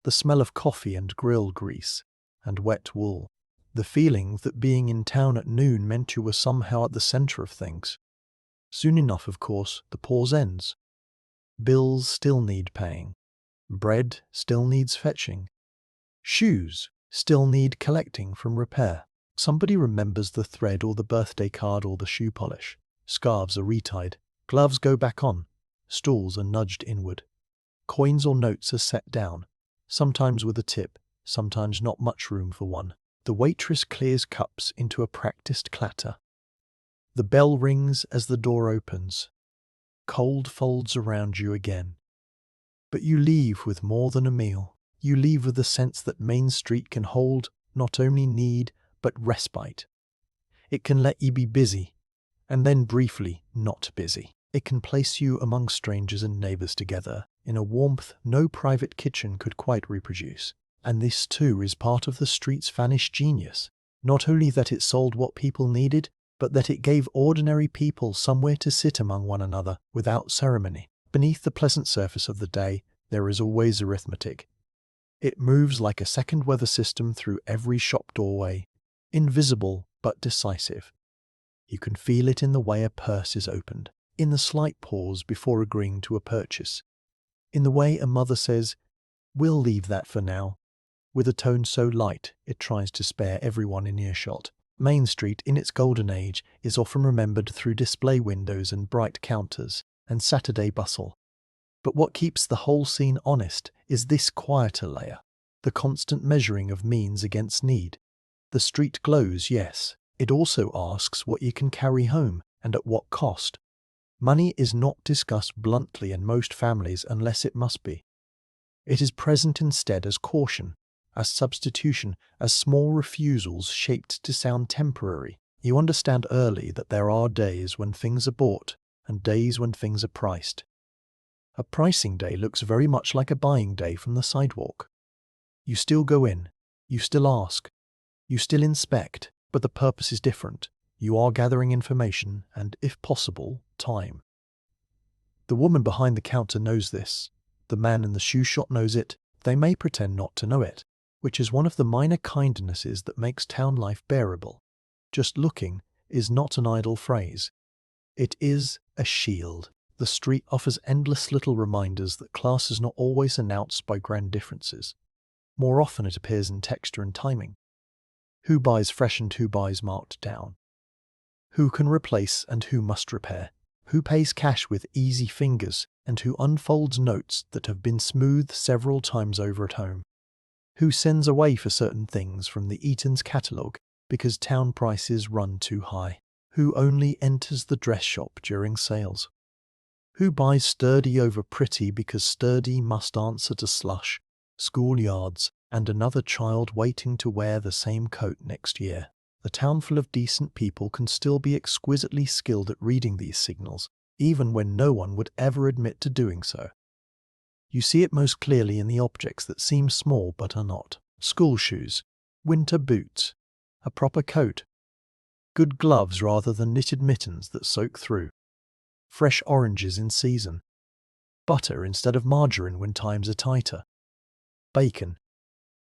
the smell of coffee and grill grease, and wet wool, the feeling that being in town at noon meant you were somehow at the center of things. Soon enough, of course, the pause ends. Bills still need paying. Bread still needs fetching. Shoes still need collecting from repair. Somebody remembers the thread or the birthday card or the shoe polish. Scarves are retied. Gloves go back on. Stools are nudged inward. Coins or notes are set down, sometimes with a tip, sometimes not much room for one. The waitress clears cups into a practiced clatter. The bell rings as the door opens. Cold folds around you again. But you leave with more than a meal. You leave with the sense that Main Street can hold not only need, but respite. It can let you be busy, and then briefly not busy. It can place you among strangers and neighbors together in a warmth no private kitchen could quite reproduce. And this too is part of the street's vanished genius. Not only that it sold what people needed, but that it gave ordinary people somewhere to sit among one another without ceremony. Beneath the pleasant surface of the day, there is always arithmetic. It moves like a second weather system through every shop doorway, invisible but decisive. You can feel it in the way a purse is opened, in the slight pause before agreeing to a purchase, in the way a mother says, "We'll leave that for now," with a tone so light it tries to spare everyone in earshot. Main Street, in its golden age, is often remembered through display windows and bright counters and Saturday bustle. But what keeps the whole scene honest is this quieter layer, the constant measuring of means against need. The street glows, yes. It also asks what you can carry home and at what cost. Money is not discussed bluntly in most families unless it must be. It is present instead as caution, as substitution, as small refusals shaped to sound temporary. You understand early that there are days when things are bought and days when things are priced. A pricing day looks very much like a buying day from the sidewalk. You still go in, you still ask, you still inspect, but the purpose is different. You are gathering information and, if possible, time. The woman behind the counter knows this. The man in the shoe shop knows it. They may pretend not to know it, which is one of the minor kindnesses that makes town life bearable. Just looking is not an idle phrase. It is a shield. The street offers endless little reminders that class is not always announced by grand differences. More often it appears in texture and timing. Who buys fresh and who buys marked down? Who can replace and who must repair? Who pays cash with easy fingers and who unfolds notes that have been smoothed several times over at home? Who sends away for certain things from the Eaton's catalogue because town prices run too high? Who only enters the dress shop during sales? Who buys sturdy over pretty because sturdy must answer to slush, schoolyards, and another child waiting to wear the same coat next year? A town full of decent people can still be exquisitely skilled at reading these signals, even when no one would ever admit to doing so. You see it most clearly in the objects that seem small but are not. School shoes, winter boots, a proper coat, good gloves rather than knitted mittens that soak through, fresh oranges in season, butter instead of margarine when times are tighter, bacon,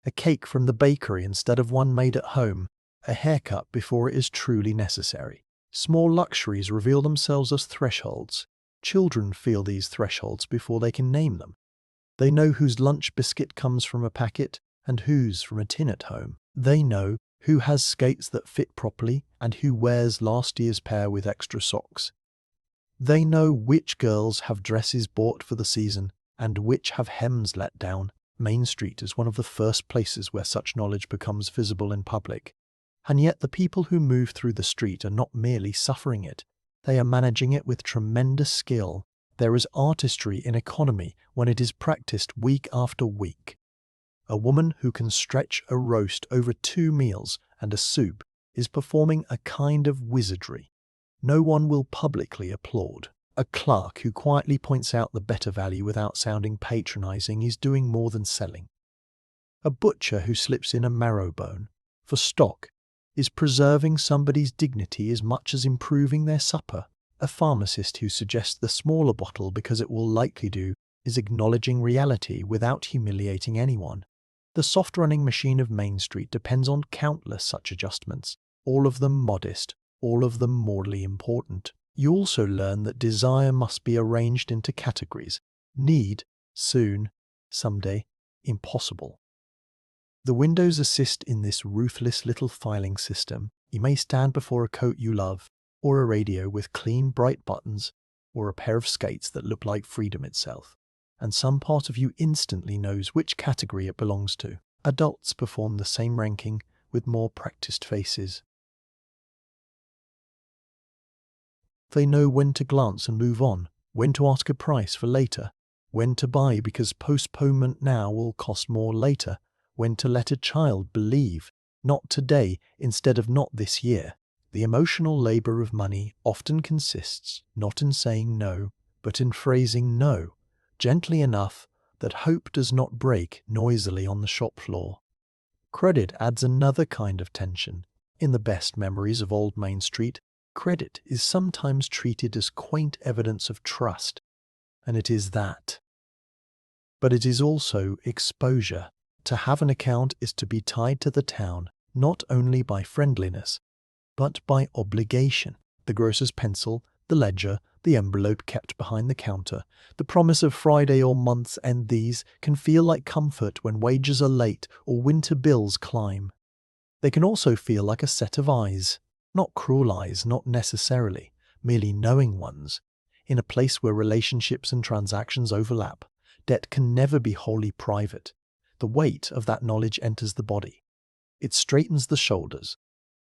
a cake from the bakery instead of one made at home, a haircut before it is truly necessary. Small luxuries reveal themselves as thresholds. Children feel these thresholds before they can name them. They know whose lunch biscuit comes from a packet and whose from a tin at home. They know who has skates that fit properly and who wears last year's pair with extra socks. They know which girls have dresses bought for the season and which have hems let down. Main Street is one of the first places where such knowledge becomes visible in public. And yet the people who move through the street are not merely suffering it. They are managing it with tremendous skill. There is artistry in economy when it is practiced week after week. A woman who can stretch a roast over 2 meals and a soup is performing a kind of wizardry. No one will publicly applaud. A clerk who quietly points out the better value without sounding patronizing is doing more than selling. A butcher who slips in a marrow bone for stock is preserving somebody's dignity as much as improving their supper. A pharmacist who suggests the smaller bottle because it will likely do is acknowledging reality without humiliating anyone. The soft-running machine of Main Street depends on countless such adjustments, all of them modest, all of them morally important. You also learn that desire must be arranged into categories: need, soon, someday, impossible. The windows assist in this ruthless little filing system. You may stand before a coat you love, or a radio with clean, bright buttons, or a pair of skates that look like freedom itself, and some part of you instantly knows which category it belongs to. Adults perform the same ranking with more practiced faces. They know when to glance and move on, when to ask a price for later, when to buy because postponement now will cost more later, when to let a child believe, not today instead of not this year. The emotional labor of money often consists not in saying no, but in phrasing no, gently enough that hope does not break noisily on the shop floor. Credit adds another kind of tension. In the best memories of Old Main Street, credit is sometimes treated as quaint evidence of trust, and it is that. But it is also exposure. To have an account is to be tied to the town, not only by friendliness, but by obligation. The grocer's pencil, the ledger, the envelope kept behind the counter, the promise of Friday or month's end, these can feel like comfort when wages are late or winter bills climb. They can also feel like a set of eyes, not cruel eyes, not necessarily, merely knowing ones. In a place where relationships and transactions overlap, debt can never be wholly private. The weight of that knowledge enters the body. It straightens the shoulders.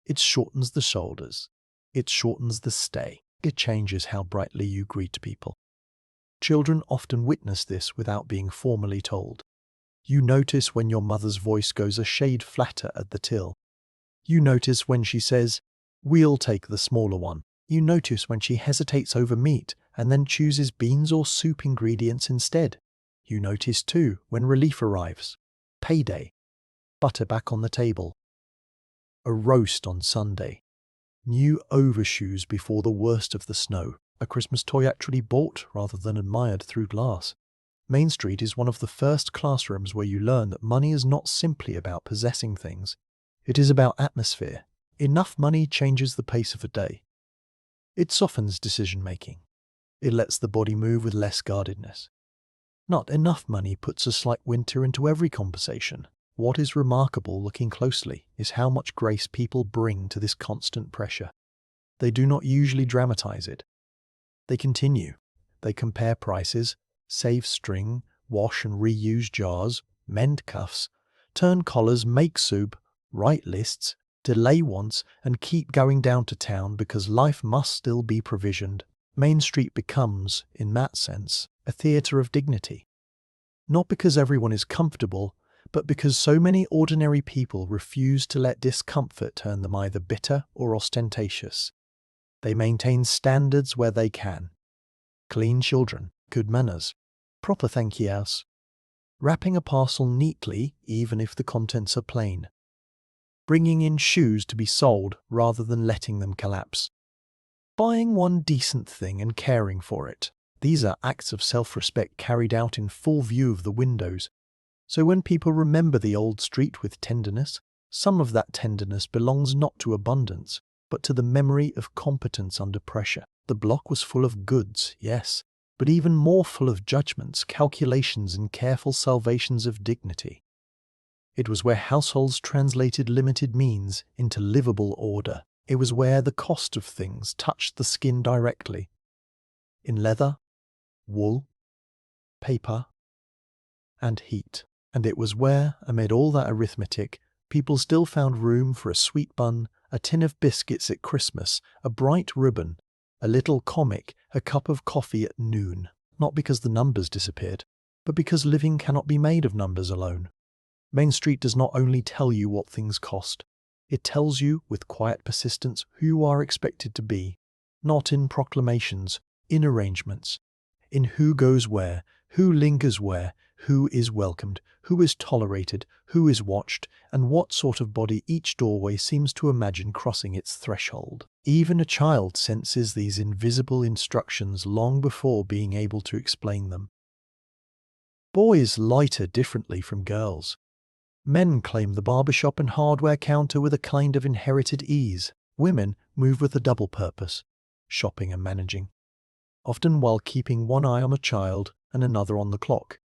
It shortens the shoulders. It shortens the stay. It changes how brightly you greet people. Children often witness this without being formally told. You notice when your mother's voice goes a shade flatter at the till. You notice when she says, "We'll take the smaller one." You notice when she hesitates over meat and then chooses beans or soup ingredients instead. You notice too when relief arrives. Payday. Butter back on the table. A roast on Sunday. New overshoes before the worst of the snow. A Christmas toy actually bought rather than admired through glass. Main Street is one of the first classrooms where you learn that money is not simply about possessing things. It is about atmosphere. Enough money changes the pace of a day. It softens decision-making. It lets the body move with less guardedness. Not enough money puts a slight winter into every conversation. What is remarkable, looking closely, is how much grace people bring to this constant pressure. They do not usually dramatize it. They continue. They compare prices, save string, wash and reuse jars, mend cuffs, turn collars, make soup, write lists, delay wants, and keep going down to town because life must still be provisioned. Main Street becomes, in that sense, a theatre of dignity. Not because everyone is comfortable, but because so many ordinary people refuse to let discomfort turn them either bitter or ostentatious. They maintain standards where they can. Clean children, good manners, proper thank yous, wrapping a parcel neatly even if the contents are plain, bringing in shoes to be sold rather than letting them collapse, buying one decent thing and caring for it. These are acts of self-respect carried out in full view of the windows. So when people remember the old street with tenderness, some of that tenderness belongs not to abundance, but to the memory of competence under pressure. The block was full of goods, yes, but even more full of judgments, calculations, and careful salvations of dignity. It was where households translated limited means into livable order. It was where the cost of things touched the skin directly. In leather, wool, paper, and heat. And it was where, amid all that arithmetic, people still found room for a sweet bun, a tin of biscuits at Christmas, a bright ribbon, a little comic, a cup of coffee at noon. Not because the numbers disappeared, but because living cannot be made of numbers alone. Main Street does not only tell you what things cost, it tells you with quiet persistence who you are expected to be, not in proclamations, in arrangements, in who goes where, who lingers where, who is welcomed, who is tolerated, who is watched, and what sort of body each doorway seems to imagine crossing its threshold. Even a child senses these invisible instructions long before being able to explain them. Boys lighter differently from girls. Men claim the barbershop and hardware counter with a kind of inherited ease. Women move with a double purpose, shopping and managing, often while keeping one eye on a child and another on the clock.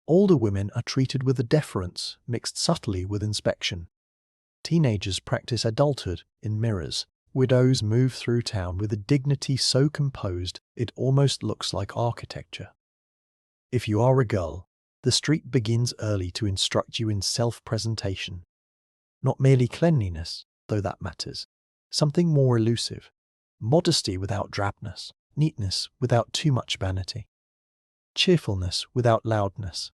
Older women are treated with a deference mixed subtly with inspection. Teenagers practice adulthood in mirrors. Widows move through town with a dignity so composed it almost looks like architecture. If you are a girl, the street begins early to instruct you in self-presentation. Not merely cleanliness, though that matters. Something more elusive. Modesty without drabness. Neatness without too much vanity. Cheerfulness without loudness.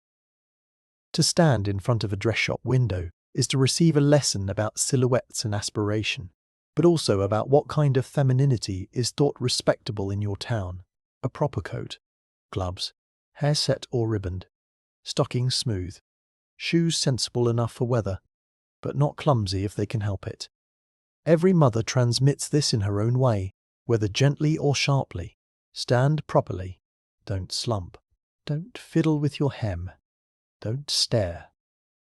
To stand in front of a dress shop window is to receive a lesson about silhouettes and aspiration, but also about what kind of femininity is thought respectable in your town. A proper coat, gloves, hair set or ribboned, stockings smooth, shoes sensible enough for weather, but not clumsy if they can help it. Every mother transmits this in her own way, whether gently or sharply. Stand properly. Don't slump. Don't fiddle with your hem. Don't stare.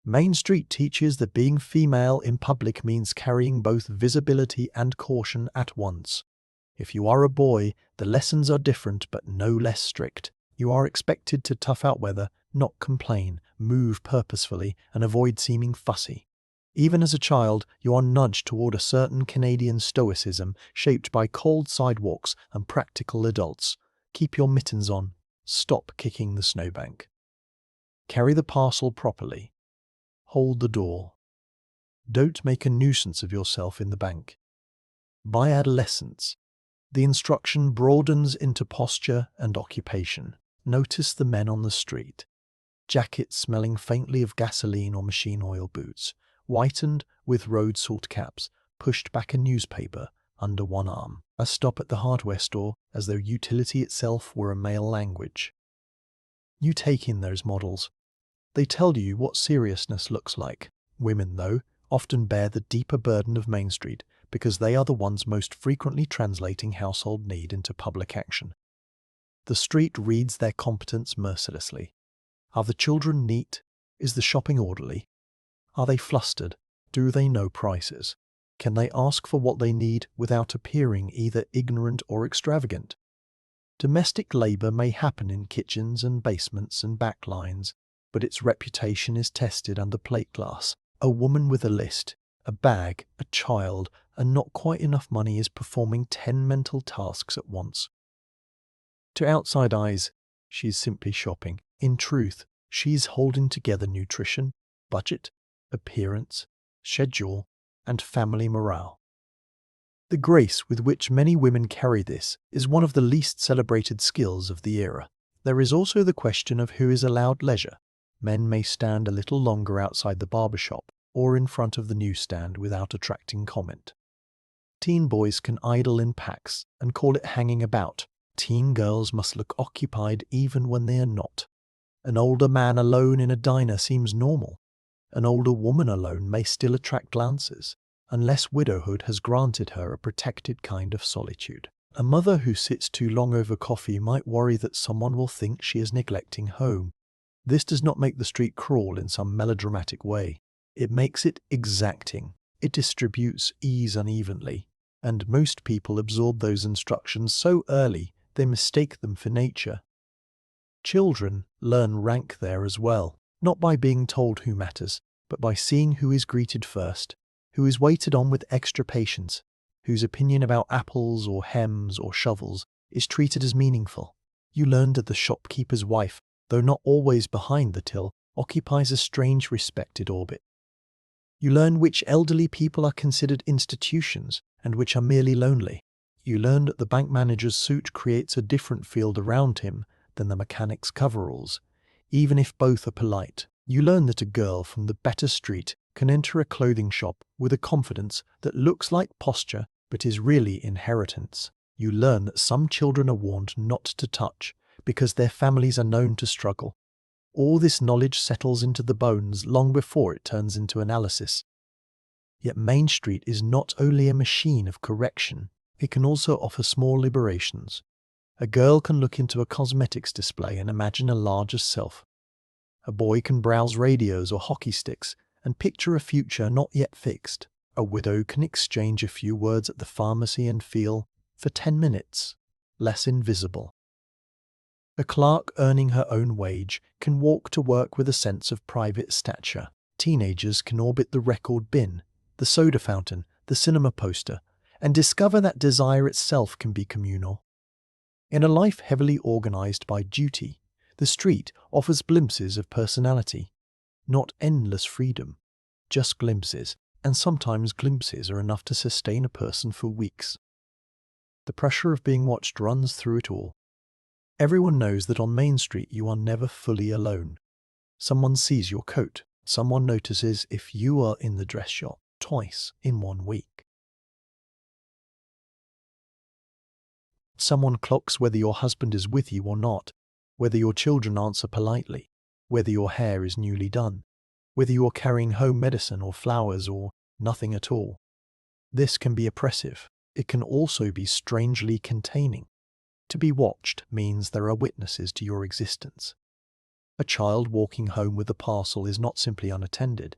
Main Street teaches that being female in public means carrying both visibility and caution at once. If you are a boy, the lessons are different but no less strict. You are expected to tough out weather, not complain, move purposefully, and avoid seeming fussy. Even as a child, you are nudged toward a certain Canadian stoicism shaped by cold sidewalks and practical adults. Keep your mittens on. Stop kicking the snowbank. Carry the parcel properly. Hold the door. Don't make a nuisance of yourself in the bank. By adolescence, the instruction broadens into posture and occupation. Notice the men on the street. Jackets smelling faintly of gasoline or machine oil boots, whitened with road salt caps, pushed back a newspaper under one arm. A stop at the hardware store as though utility itself were a male language. You take in those models. They tell you what seriousness looks like. Women, though, often bear the deeper burden of Main Street because they are the ones most frequently translating household need into public action. The street reads their competence mercilessly. Are the children neat? Is the shopping orderly? Are they flustered? Do they know prices? Can they ask for what they need without appearing either ignorant or extravagant? Domestic labour may happen in kitchens and basements and back lines, but its reputation is tested under plate glass. A woman with a list, a bag, a child, and not quite enough money is performing 10 mental tasks at once. To outside eyes, she's simply shopping. In truth, she's holding together nutrition, budget, appearance, schedule, and family morale. The grace with which many women carry this is one of the least celebrated skills of the era. There is also the question of who is allowed leisure. Men may stand a little longer outside the barbershop or in front of the newsstand without attracting comment. Teen boys can idle in packs and call it hanging about. Teen girls must look occupied even when they are not. An older man alone in a diner seems normal. An older woman alone may still attract glances, unless widowhood has granted her a protected kind of solitude. A mother who sits too long over coffee might worry that someone will think she is neglecting home. This does not make the street crawl in some melodramatic way. It makes it exacting. It distributes ease unevenly, and most people absorb those instructions so early they mistake them for nature. Children learn rank there as well, not by being told who matters, but by seeing who is greeted first, who is waited on with extra patience, whose opinion about apples or hems or shovels is treated as meaningful. You learn that the shopkeeper's wife, though not always behind the till, occupies a strange respected orbit. You learn which elderly people are considered institutions and which are merely lonely. You learn that the bank manager's suit creates a different field around him than the mechanic's coveralls, even if both are polite. You learn that a girl from the better street can enter a clothing shop with a confidence that looks like posture but is really inheritance. You learn that some children are warned not to touch because their families are known to struggle. All this knowledge settles into the bones long before it turns into analysis. Yet Main Street is not only a machine of correction, it can also offer small liberations. A girl can look into a cosmetics display and imagine a larger self. A boy can browse radios or hockey sticks and picture a future not yet fixed. A widow can exchange a few words at the pharmacy and feel, for 10 minutes, less invisible. A clerk earning her own wage can walk to work with a sense of private stature. Teenagers can orbit the record bin, the soda fountain, the cinema poster, and discover that desire itself can be communal. In a life heavily organized by duty, the street offers glimpses of personality. Not endless freedom, just glimpses, and sometimes glimpses are enough to sustain a person for weeks. The pressure of being watched runs through it all. Everyone knows that on Main Street you are never fully alone. Someone sees your coat. Someone notices if you are in the dress shop twice in 1 week. Someone clocks whether your husband is with you or not, whether your children answer politely, whether your hair is newly done, whether you are carrying home medicine or flowers or nothing at all. This can be oppressive. It can also be strangely containing. To be watched means there are witnesses to your existence. A child walking home with a parcel is not simply unattended.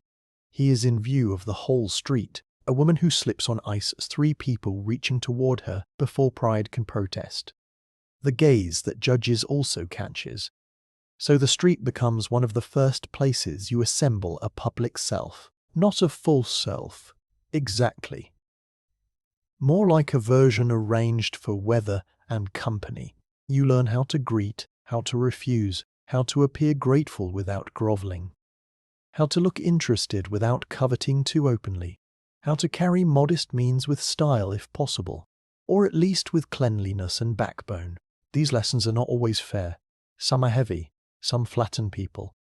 He is in view of the whole street. A woman who slips on ice as 3 people reaching toward her before pride can protest. The gaze that judges also catches. So the street becomes one of the first places you assemble a public self. Not a false self, exactly. More like a version arranged for weather and company. You learn how to greet, how to refuse, how to appear grateful without groveling, how to look interested without coveting too openly, how to carry modest means with style if possible, or at least with cleanliness and backbone. These lessons are not always fair. Some are heavy, some flatten people.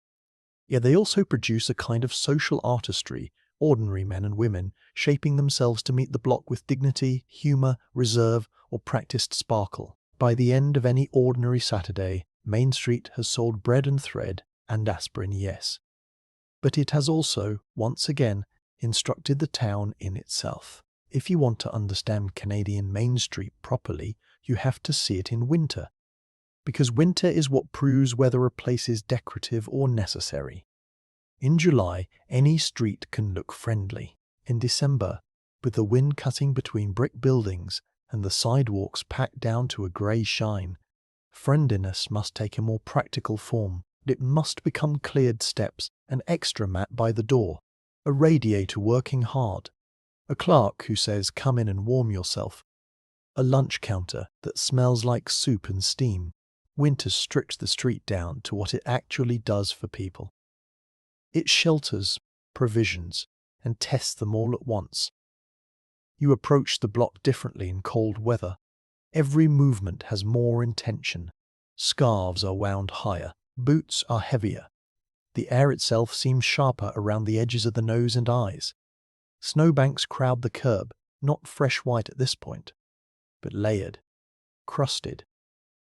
Yet they also produce a kind of social artistry, ordinary men and women shaping themselves to meet the block with dignity, humour, reserve, or practiced sparkle. By the end of any ordinary Saturday, Main Street has sold bread and thread and aspirin, yes. But it has also, once again, instructed the town in itself. If you want to understand Canadian Main Street properly, you have to see it in winter. Because winter is what proves whether a place is decorative or necessary. In July, any street can look friendly. In December, with the wind cutting between brick buildings and the sidewalks packed down to a grey shine, friendliness must take a more practical form. It must become cleared steps, an extra mat by the door, a radiator working hard, a clerk who says, "Come in and warm yourself," a lunch counter that smells like soup and steam. Winter strips the street down to what it actually does for people. It shelters, provisions, and tests them all at once. You approach the block differently in cold weather. Every movement has more intention. Scarves are wound higher, boots are heavier. The air itself seems sharper around the edges of the nose and eyes. Snowbanks crowd the curb, not fresh white at this point, but layered, crusted,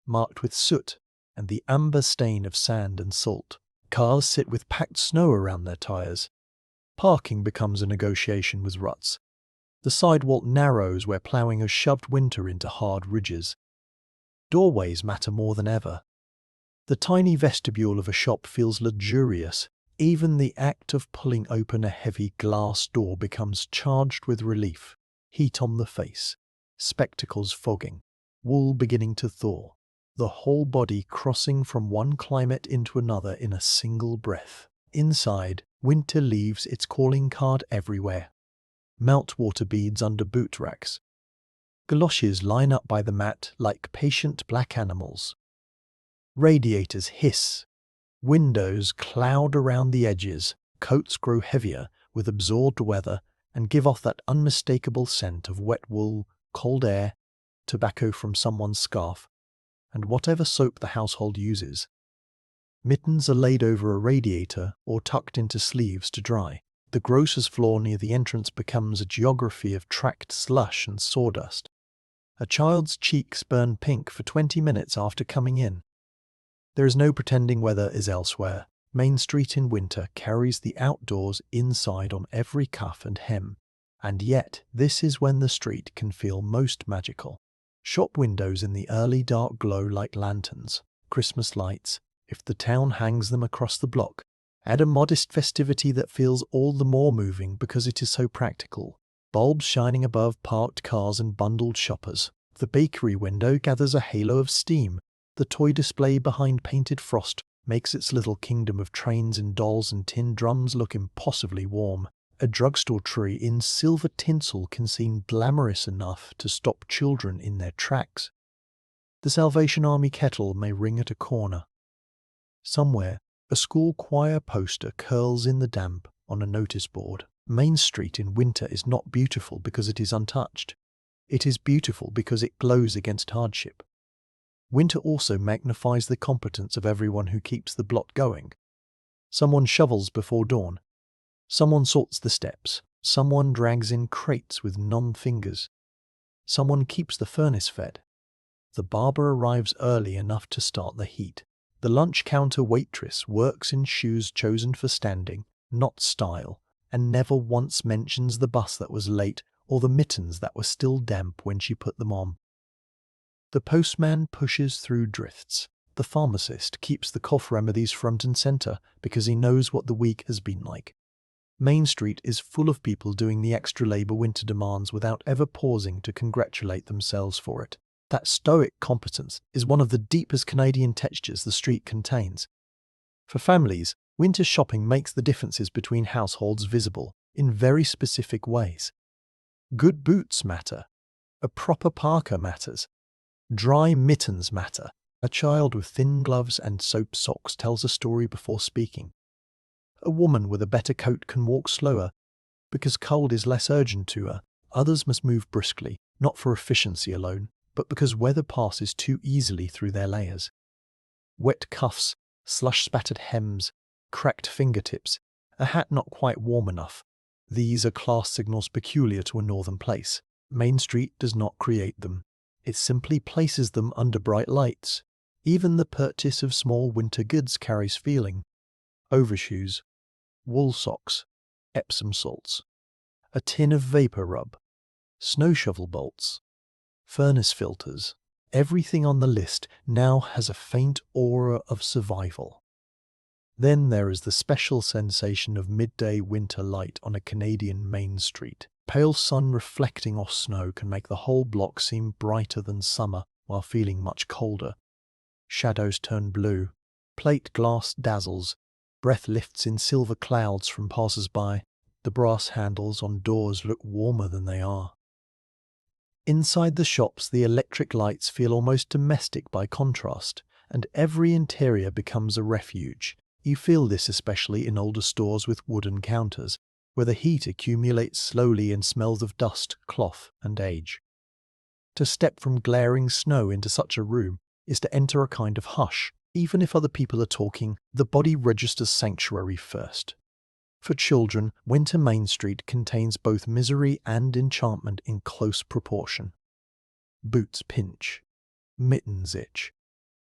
marked with soot and the amber stain of sand and salt. Cars sit with packed snow around their tires. Parking becomes a negotiation with ruts. The sidewalk narrows where ploughing has shoved winter into hard ridges. Doorways matter more than ever. The tiny vestibule of a shop feels luxurious. Even the act of pulling open a heavy glass door becomes charged with relief. Heat on the face, spectacles fogging, wool beginning to thaw. The whole body crossing from one climate into another in a single breath. Inside, winter leaves its calling card everywhere. Meltwater beads under boot racks. Galoshes line up by the mat like patient black animals. Radiators hiss. Windows cloud around the edges. Coats grow heavier with absorbed weather and give off that unmistakable scent of wet wool, cold air, tobacco from someone's scarf, and whatever soap the household uses. Mittens are laid over a radiator or tucked into sleeves to dry. The grocer's floor near the entrance becomes a geography of tracked slush and sawdust. A child's cheeks burn pink for 20 minutes after coming in. There is no pretending weather is elsewhere. Main Street in winter carries the outdoors inside on every cuff and hem. And yet, this is when the street can feel most magical. Shop windows in the early dark glow like lanterns, Christmas lights, if the town hangs them across the block. Add a modest festivity that feels all the more moving because it is so practical. Bulbs shining above parked cars and bundled shoppers. The bakery window gathers a halo of steam. The toy display behind painted frost makes its little kingdom of trains and dolls and tin drums look impossibly warm. A drugstore tree in silver tinsel can seem glamorous enough to stop children in their tracks. The Salvation Army kettle may ring at a corner. Somewhere, a school choir poster curls in the damp on a notice board. Main Street in winter is not beautiful because it is untouched. It is beautiful because it glows against hardship. Winter also magnifies the competence of everyone who keeps the blot going. Someone shovels before dawn. Someone sorts the steps. Someone drags in crates with numb fingers. Someone keeps the furnace fed. The barber arrives early enough to start the heat. The lunch counter waitress works in shoes chosen for standing, not style, and never once mentions the bus that was late or the mittens that were still damp when she put them on. The postman pushes through drifts. The pharmacist keeps the cough remedies front and center because he knows what the week has been like. Main Street is full of people doing the extra labor winter demands without ever pausing to congratulate themselves for it. That stoic competence is one of the deepest Canadian textures the street contains. For families, winter shopping makes the differences between households visible in very specific ways. Good boots matter. A proper parka matters. Dry mittens matter. A child with thin gloves and soap socks tells a story before speaking. A woman with a better coat can walk slower because cold is less urgent to her. Others must move briskly, not for efficiency alone, but because weather passes too easily through their layers. Wet cuffs, slush-spattered hems, cracked fingertips, a hat not quite warm enough. These are class signals peculiar to a northern place. Main Street does not create them. It simply places them under bright lights. Even the purchase of small winter goods carries feeling. Overshoes, wool socks, Epsom salts, a tin of vapor rub, snow shovel bolts, furnace filters. Everything on the list now has a faint aura of survival. Then there is the special sensation of midday winter light on a Canadian Main Street. Pale sun reflecting off snow can make the whole block seem brighter than summer while feeling much colder. Shadows turn blue. Plate glass dazzles. Breath lifts in silver clouds from passers-by. The brass handles on doors look warmer than they are. Inside the shops, the electric lights feel almost domestic by contrast, and every interior becomes a refuge. You feel this especially in older stores with wooden counters, where the heat accumulates slowly and smells of dust, cloth, and age. To step from glaring snow into such a room is to enter a kind of hush. Even if other people are talking, the body registers sanctuary first. For children, winter Main Street contains both misery and enchantment in close proportion. Boots pinch. Mittens itch.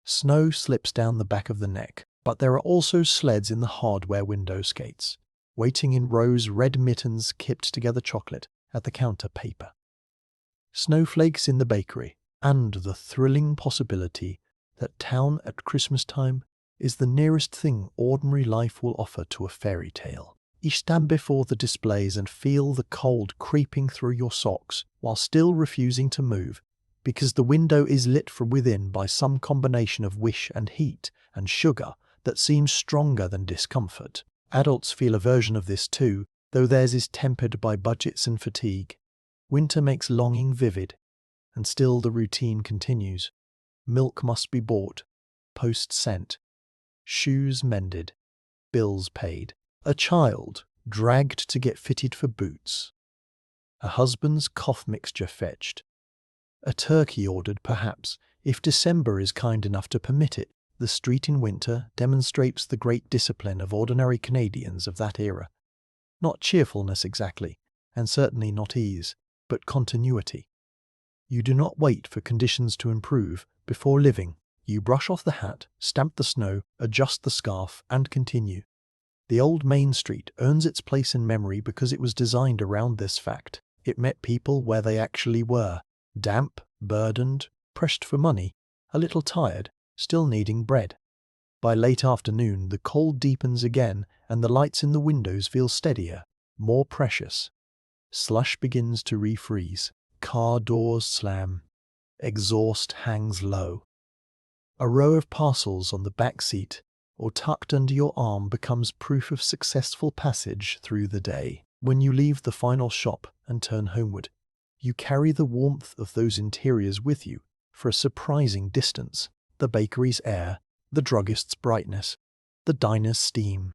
Snow slips down the back of the neck, but there are also sleds in the hardware window skates. Waiting in rows, red mittens, kipped together chocolate, at the counter paper. Snowflakes in the bakery, and the thrilling possibility that town at Christmas time is the nearest thing ordinary life will offer to a fairy tale. You stand before the displays and feel the cold creeping through your socks while still refusing to move, because the window is lit from within by some combination of wish and heat and sugar that seems stronger than discomfort. Adults feel a version of this too, though theirs is tempered by budgets and fatigue. Winter makes longing vivid, and still the routine continues. Milk must be bought, post sent, shoes mended, bills paid. A child dragged to get fitted for boots. A husband's cough mixture fetched. A turkey ordered perhaps, if December is kind enough to permit it. The street in winter demonstrates the great discipline of ordinary Canadians of that era. Not cheerfulness exactly, and certainly not ease, but continuity. You do not wait for conditions to improve before living. You brush off the hat, stamp the snow, adjust the scarf, and continue. The old Main Street earns its place in memory because it was designed around this fact. It met people where they actually were, damp, burdened, pressed for money, a little tired, still needing bread. By late afternoon, the cold deepens again and the lights in the windows feel steadier, more precious. Slush begins to refreeze. Car doors slam. Exhaust hangs low. A row of parcels on the back seat or tucked under your arm becomes proof of successful passage through the day. When you leave the final shop and turn homeward, you carry the warmth of those interiors with you for a surprising distance. The bakery's air, the druggist's brightness, the diner's steam,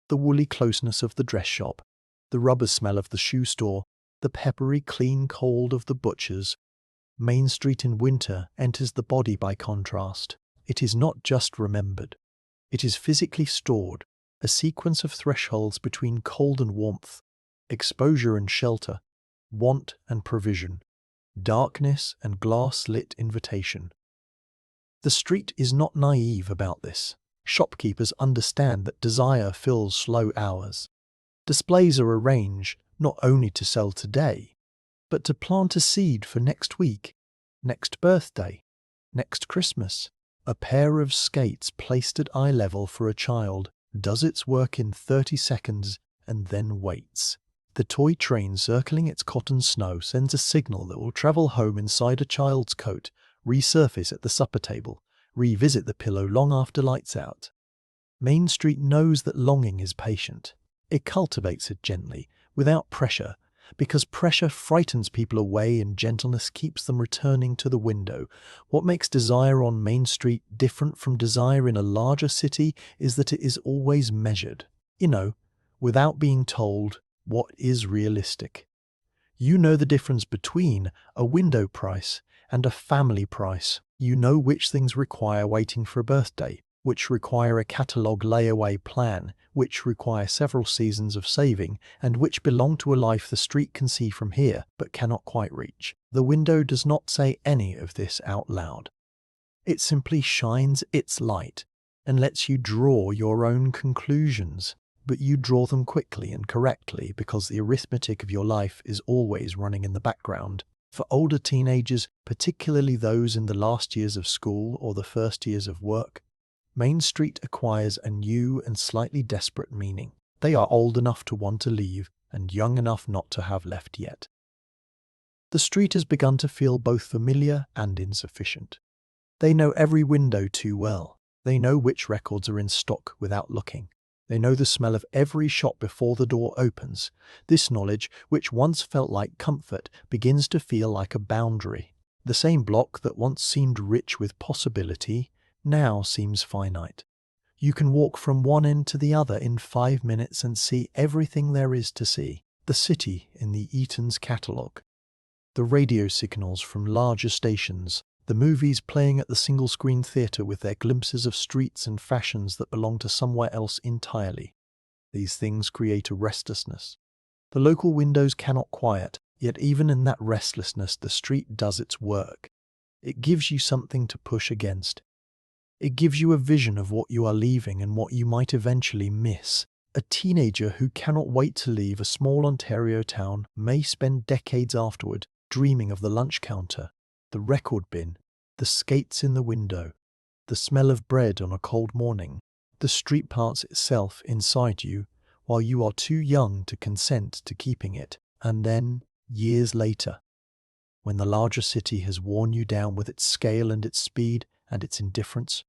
the woolly closeness of the dress shop, the rubber smell of the shoe store, the peppery clean cold of the butcher's. Main Street in winter enters the body by contrast. It is not just remembered. It is physically stored, a sequence of thresholds between cold and warmth, exposure and shelter, want and provision, darkness and glass-lit invitation. The street is not naive about this. Shopkeepers understand that desire fills slow hours. Displays are arranged not only to sell today, but to plant a seed for next week, next birthday, next Christmas. A pair of skates placed at eye level for a child does its work in 30 seconds and then waits. The toy train circling its cotton snow sends a signal that will travel home inside a child's coat, resurface at the supper table, revisit the pillow long after lights out. Main Street knows that longing is patient. It cultivates it gently, without pressure, because pressure frightens people away and gentleness keeps them returning to the window. What makes desire on Main Street different from desire in a larger city is that it is always measured. Without being told what is realistic. You know the difference between a window price and a family price. You know which things require waiting for a birthday, which require a catalogue layaway plan, which require several seasons of saving, and which belong to a life the street can see from here but cannot quite reach. The window does not say any of this out loud. It simply shines its light and lets you draw your own conclusions. But you draw them quickly and correctly because the arithmetic of your life is always running in the background. For older teenagers, particularly those in the last years of school or the first years of work, Main Street acquires a new and slightly desperate meaning. They are old enough to want to leave and young enough not to have left yet. The street has begun to feel both familiar and insufficient. They know every window too well. They know which records are in stock without looking. They know the smell of every shop before the door opens. This knowledge, which once felt like comfort, begins to feel like a boundary. The same block that once seemed rich with possibility now seems finite. You can walk from one end to the other in 5 minutes and see everything there is to see. The city in the Eaton's catalogue. The radio signals from larger stations. The movies playing at the single-screen theatre with their glimpses of streets and fashions that belong to somewhere else entirely. These things create a restlessness. The local windows cannot quiet, yet even in that restlessness the street does its work. It gives you something to push against. It gives you a vision of what you are leaving and what you might eventually miss. A teenager who cannot wait to leave a small Ontario town may spend decades afterward dreaming of the lunch counter, the record bin, the skates in the window, the smell of bread on a cold morning. The street plants itself inside you while you are too young to consent to keeping it. And then, years later, when the larger city has worn you down with its scale and its speed and its indifference,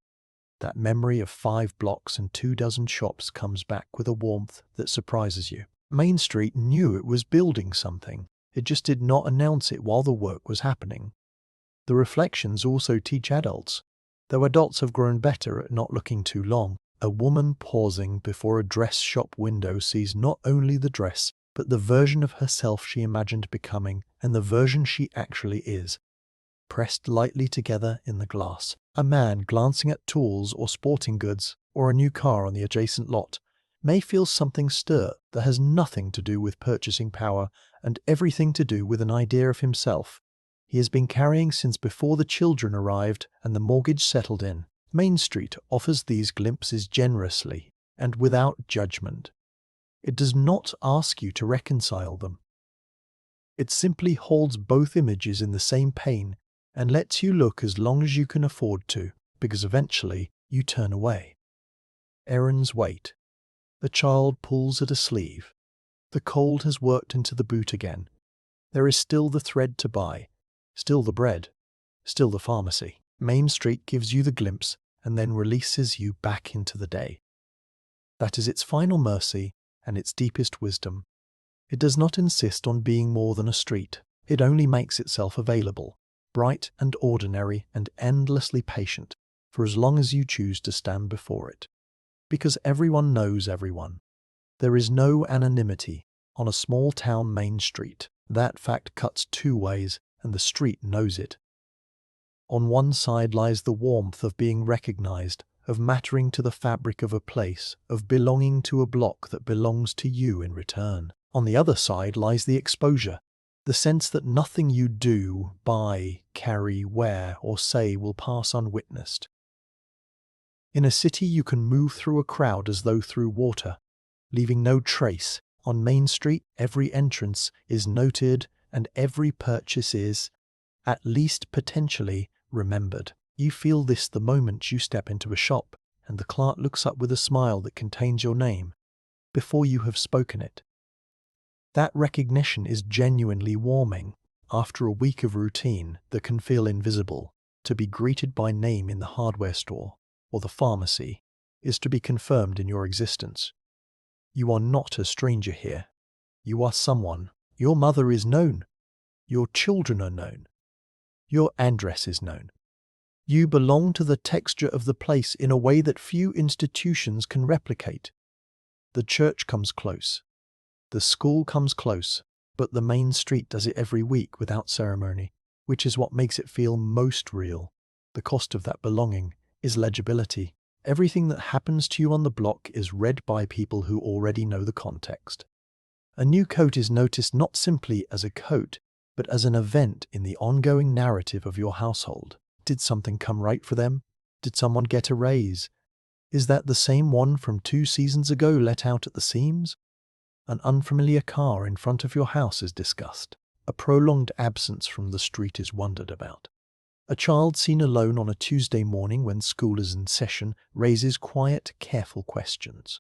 that memory of 5 blocks and 24 shops comes back with a warmth that surprises you. Main Street knew it was building something. It just did not announce it while the work was happening. The reflections also teach adults, though adults have grown better at not looking too long. A woman pausing before a dress shop window sees not only the dress, but the version of herself she imagined becoming and the version she actually is. pressed lightly together in the glass. A man glancing at tools or sporting goods or a new car on the adjacent lot may feel something stir that has nothing to do with purchasing power and everything to do with an idea of himself he has been carrying since before the children arrived and the mortgage settled in. Main Street offers these glimpses generously and without judgment. It does not ask you to reconcile them. It simply holds both images in the same pane and lets you look as long as you can afford to, because eventually you turn away. Errands wait. The child pulls at a sleeve. The cold has worked into the boot again. There is still the thread to buy, still the bread, still the pharmacy. Main Street gives you the glimpse and then releases you back into the day. That is its final mercy and its deepest wisdom. It does not insist on being more than a street. It only makes itself available, bright and ordinary and endlessly patient, for as long as you choose to stand before it. Because everyone knows everyone. There is no anonymity on a small town main street. That fact cuts two ways, and the street knows it. On one side lies the warmth of being recognized, of mattering to the fabric of a place, of belonging to a block that belongs to you in return. On the other side lies the exposure, the sense that nothing you do, buy, carry, wear, or say will pass unwitnessed. In a city you can move through a crowd as though through water, leaving no trace. On Main Street, every entrance is noted and every purchase is, at least potentially, remembered. You feel this the moment you step into a shop and the clerk looks up with a smile that contains your name before you have spoken it. That recognition is genuinely warming. After a week of routine that can feel invisible, to be greeted by name in the hardware store or the pharmacy is to be confirmed in your existence. You are not a stranger here. You are someone. Your mother is known. Your children are known. Your address is known. You belong to the texture of the place in a way that few institutions can replicate. The church comes close. The school comes close, but the main street does it every week without ceremony, which is what makes it feel most real. The cost of that belonging is legibility. Everything that happens to you on the block is read by people who already know the context. A new coat is noticed not simply as a coat, but as an event in the ongoing narrative of your household. Did something come right for them? Did someone get a raise? Is that the same one from 2 seasons ago let out at the seams? An unfamiliar car in front of your house is discussed. A prolonged absence from the street is wondered about. A child seen alone on a Tuesday morning when school is in session raises quiet, careful questions.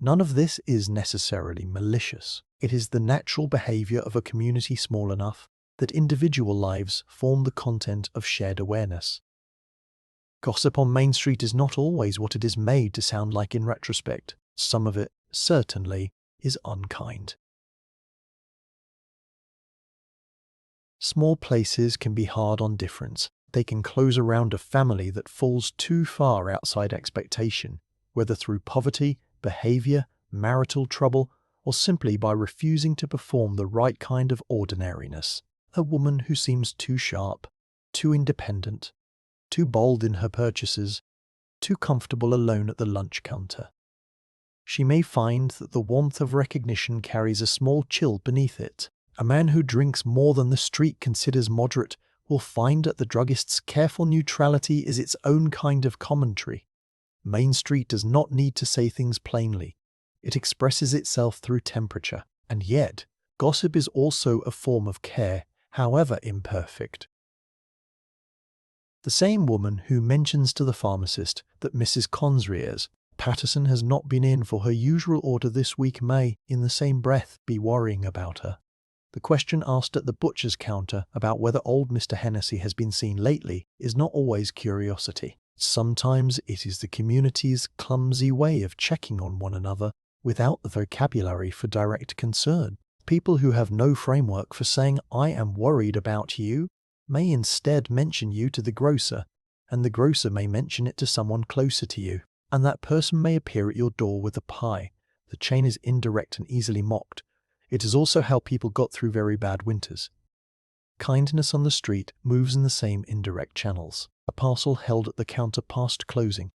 None of this is necessarily malicious. It is the natural behavior of a community small enough that individual lives form the content of shared awareness. Gossip on Main Street is not always what it is made to sound like in retrospect. Some of it, certainly, is unkind. Small places can be hard on difference. They can close around a family that falls too far outside expectation, whether through poverty, behavior, marital trouble, or simply by refusing to perform the right kind of ordinariness. A woman who seems too sharp, too independent, too bold in her purchases, too comfortable alone at the lunch counter. She may find that the warmth of recognition carries a small chill beneath it. A man who drinks more than the street considers moderate will find that the druggist's careful neutrality is its own kind of commentary. Main Street does not need to say things plainly. It expresses itself through temperature. And yet, gossip is also a form of care, however imperfect. The same woman who mentions to the pharmacist that Mrs. Consrier's Patterson has not been in for her usual order this week may, in the same breath, be worrying about her. The question asked at the butcher's counter about whether old Mr. Hennessy has been seen lately is not always curiosity. Sometimes it is the community's clumsy way of checking on one another without the vocabulary for direct concern. People who have no framework for saying, "I am worried about you," may instead mention you to the grocer, and the grocer may mention it to someone closer to you, and that person may appear at your door with a pie. The chain is indirect and easily mocked. It is also how people got through very bad winters. Kindness on the street moves in the same indirect channels. A parcel held at the counter past closing.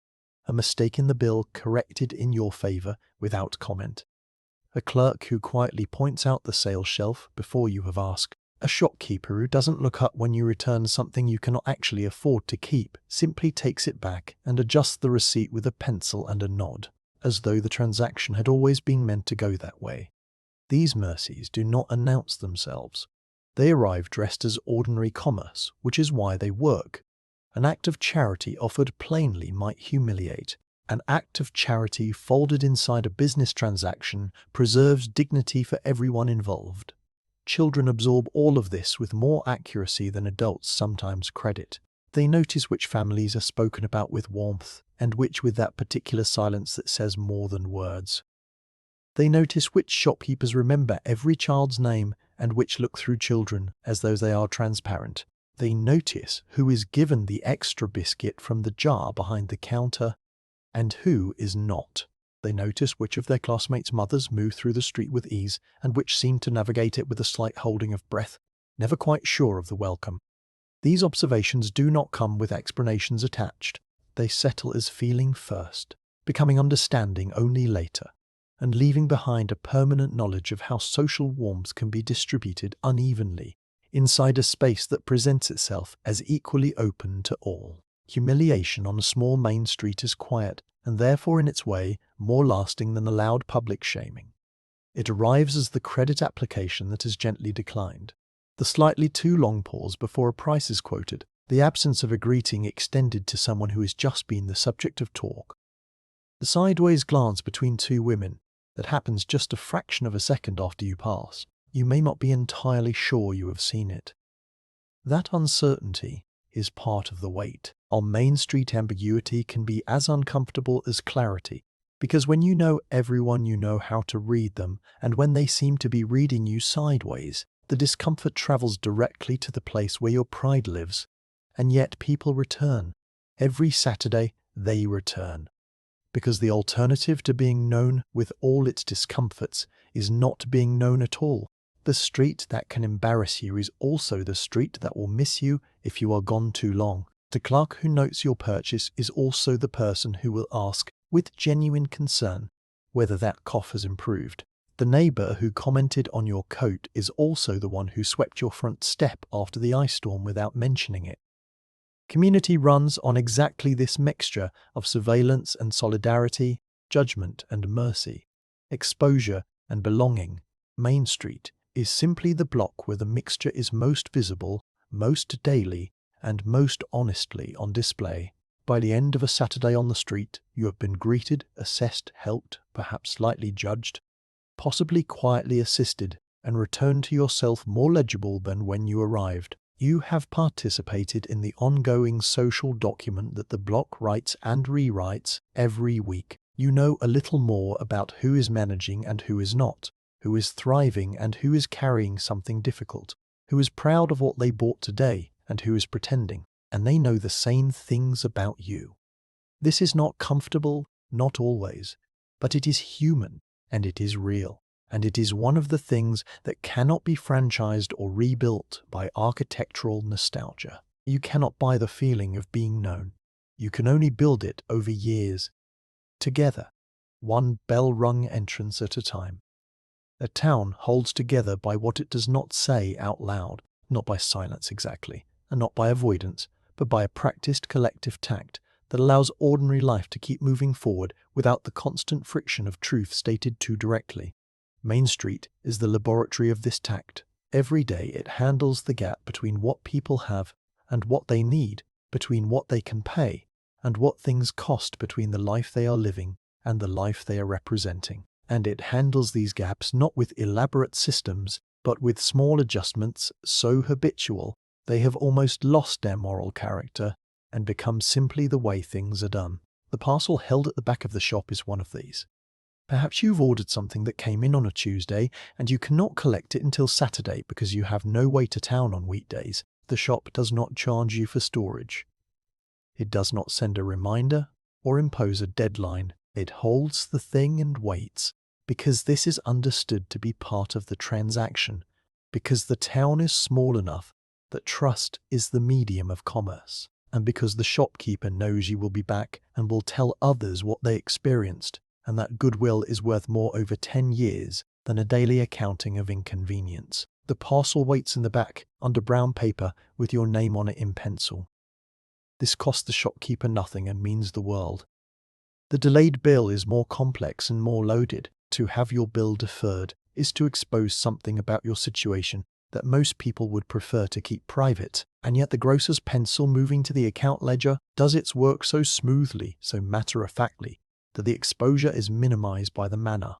A mistake in the bill corrected in your favor without comment. A clerk who quietly points out the sales shelf before you have asked. A shopkeeper who doesn't look up when you return something you cannot actually afford to keep, simply takes it back and adjusts the receipt with a pencil and a nod, as though the transaction had always been meant to go that way. These mercies do not announce themselves. They arrive dressed as ordinary commerce, which is why they work. An act of charity offered plainly might humiliate. An act of charity folded inside a business transaction preserves dignity for everyone involved. Children absorb all of this with more accuracy than adults sometimes credit. They notice which families are spoken about with warmth, and which with that particular silence that says more than words. They notice which shopkeepers remember every child's name and which look through children as though they are transparent. They notice who is given the extra biscuit from the jar behind the counter and who is not. They notice which of their classmates' mothers move through the street with ease and which seem to navigate it with a slight holding of breath, never quite sure of the welcome. These observations do not come with explanations attached. They settle as feeling first, becoming understanding only later, and leaving behind a permanent knowledge of how social warmth can be distributed unevenly inside a space that presents itself as equally open to all. Humiliation on a small main street is quiet, and therefore in its way more lasting than the loud public shaming. It arrives as the credit application that is gently declined, the slightly too long pause before a price is quoted, the absence of a greeting extended to someone who has just been the subject of talk, the sideways glance between two women that happens just a fraction of a second after you pass. You may not be entirely sure you have seen it. That uncertainty is part of the weight. On Main Street, ambiguity can be as uncomfortable as clarity, because when you know everyone, you know how to read them, and when they seem to be reading you sideways, the discomfort travels directly to the place where your pride lives. And yet people return. Every Saturday, they return. Because the alternative to being known with all its discomforts is not being known at all. The street that can embarrass you is also the street that will miss you if you are gone too long. The clerk who notes your purchase is also the person who will ask, with genuine concern, whether that cough has improved. The neighbour who commented on your coat is also the one who swept your front step after the ice storm without mentioning it. Community runs on exactly this mixture of surveillance and solidarity, judgment and mercy, exposure and belonging. Main Street is simply the block where the mixture is most visible, most daily, and most honestly on display. By the end of a Saturday on the street, you have been greeted, assessed, helped, perhaps slightly judged, possibly quietly assisted, and returned to yourself more legible than when you arrived. You have participated in the ongoing social document that the block writes and rewrites every week. You know a little more about who is managing and who is not, who is thriving and who is carrying something difficult, who is proud of what they bought today and who is pretending, and they know the same things about you. This is not comfortable, not always, but it is human and it is real, and it is one of the things that cannot be franchised or rebuilt by architectural nostalgia. You cannot buy the feeling of being known. You can only build it over years, together, one bell-rung entrance at a time. A town holds together by what it does not say out loud, not by silence exactly, and not by avoidance, but by a practiced collective tact that allows ordinary life to keep moving forward without the constant friction of truth stated too directly. Main Street is the laboratory of this tact. Every day it handles the gap between what people have and what they need, between what they can pay and what things cost, between the life they are living and the life they are representing. And it handles these gaps not with elaborate systems, but with small adjustments so habitual they have almost lost their moral character and become simply the way things are done. The parcel held at the back of the shop is one of these. Perhaps you've ordered something that came in on a Tuesday and you cannot collect it until Saturday because you have no way to town on weekdays. The shop does not charge you for storage. It does not send a reminder or impose a deadline. It holds the thing and waits, because this is understood to be part of the transaction, because the town is small enough that trust is the medium of commerce, and because the shopkeeper knows you will be back and will tell others what they experienced, and that goodwill is worth more over 10 years than a daily accounting of inconvenience. The parcel waits in the back, under brown paper, with your name on it in pencil. This costs the shopkeeper nothing and means the world. The delayed bill is more complex and more loaded. To have your bill deferred is to expose something about your situation that most people would prefer to keep private, and yet the grocer's pencil moving to the account ledger does its work so smoothly, so matter-of-factly, that the exposure is minimized by the manner.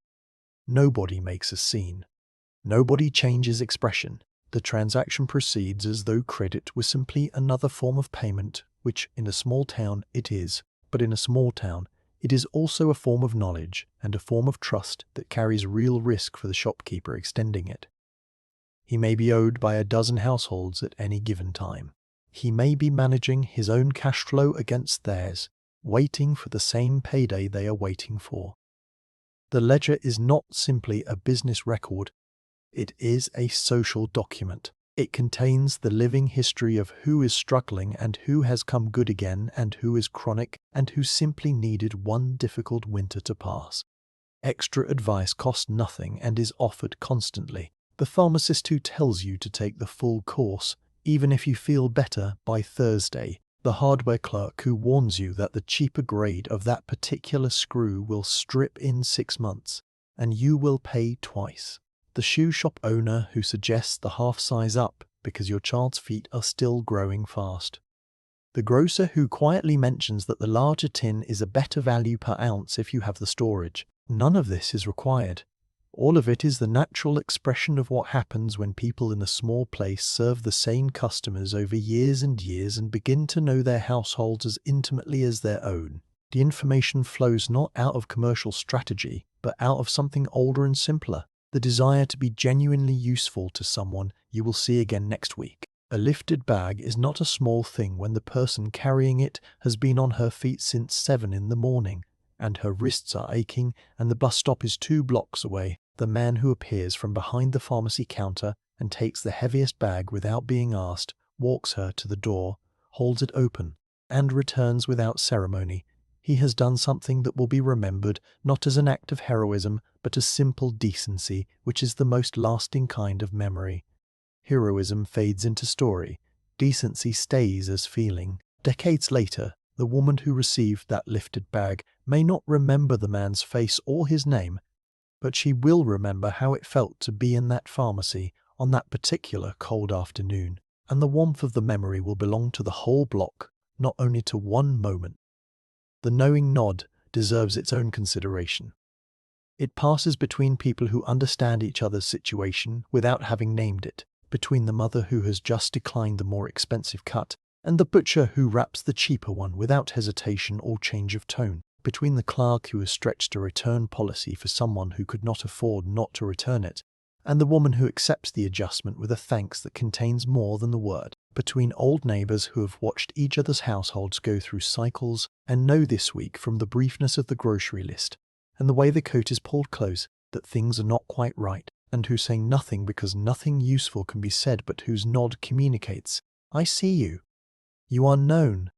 Nobody makes a scene. Nobody changes expression. The transaction proceeds as though credit was simply another form of payment, which in a small town it is, but in a small town it is also a form of knowledge and a form of trust that carries real risk for the shopkeeper extending it. He may be owed by a dozen households at any given time. He may be managing his own cash flow against theirs, waiting for the same payday they are waiting for. The ledger is not simply a business record, it is a social document. It contains the living history of who is struggling and who has come good again and who is chronic and who simply needed one difficult winter to pass. Extra advice costs nothing and is offered constantly. The pharmacist who tells you to take the full course, even if you feel better by Thursday. The hardware clerk who warns you that the cheaper grade of that particular screw will strip in 6 months, and you will pay twice. The shoe shop owner who suggests the half size up because your child's feet are still growing fast. The grocer who quietly mentions that the larger tin is a better value per ounce if you have the storage. None of this is required. All of it is the natural expression of what happens when people in a small place serve the same customers over years and years and begin to know their households as intimately as their own. The information flows not out of commercial strategy, but out of something older and simpler. The desire to be genuinely useful to someone you will see again next week. A lifted bag is not a small thing when the person carrying it has been on her feet since 7 in the morning, and her wrists are aching and the bus stop is 2 blocks away. The man who appears from behind the pharmacy counter and takes the heaviest bag without being asked, walks her to the door, holds it open, and returns without ceremony. He has done something that will be remembered not as an act of heroism, but as simple decency, which is the most lasting kind of memory. Heroism fades into story. Decency stays as feeling. Decades later, the woman who received that lifted bag may not remember the man's face or his name, but she will remember how it felt to be in that pharmacy on that particular cold afternoon, and the warmth of the memory will belong to the whole block, not only to one moment. The knowing nod deserves its own consideration. It passes between people who understand each other's situation without having named it, between the mother who has just declined the more expensive cut and the butcher who wraps the cheaper one without hesitation or change of tone, between the clerk who has stretched a return policy for someone who could not afford not to return it, and the woman who accepts the adjustment with a thanks that contains more than the word, between old neighbours who have watched each other's households go through cycles and know this week from the briefness of the grocery list and the way the coat is pulled close that things are not quite right, and who say nothing because nothing useful can be said but whose nod communicates, "I see you. You are known.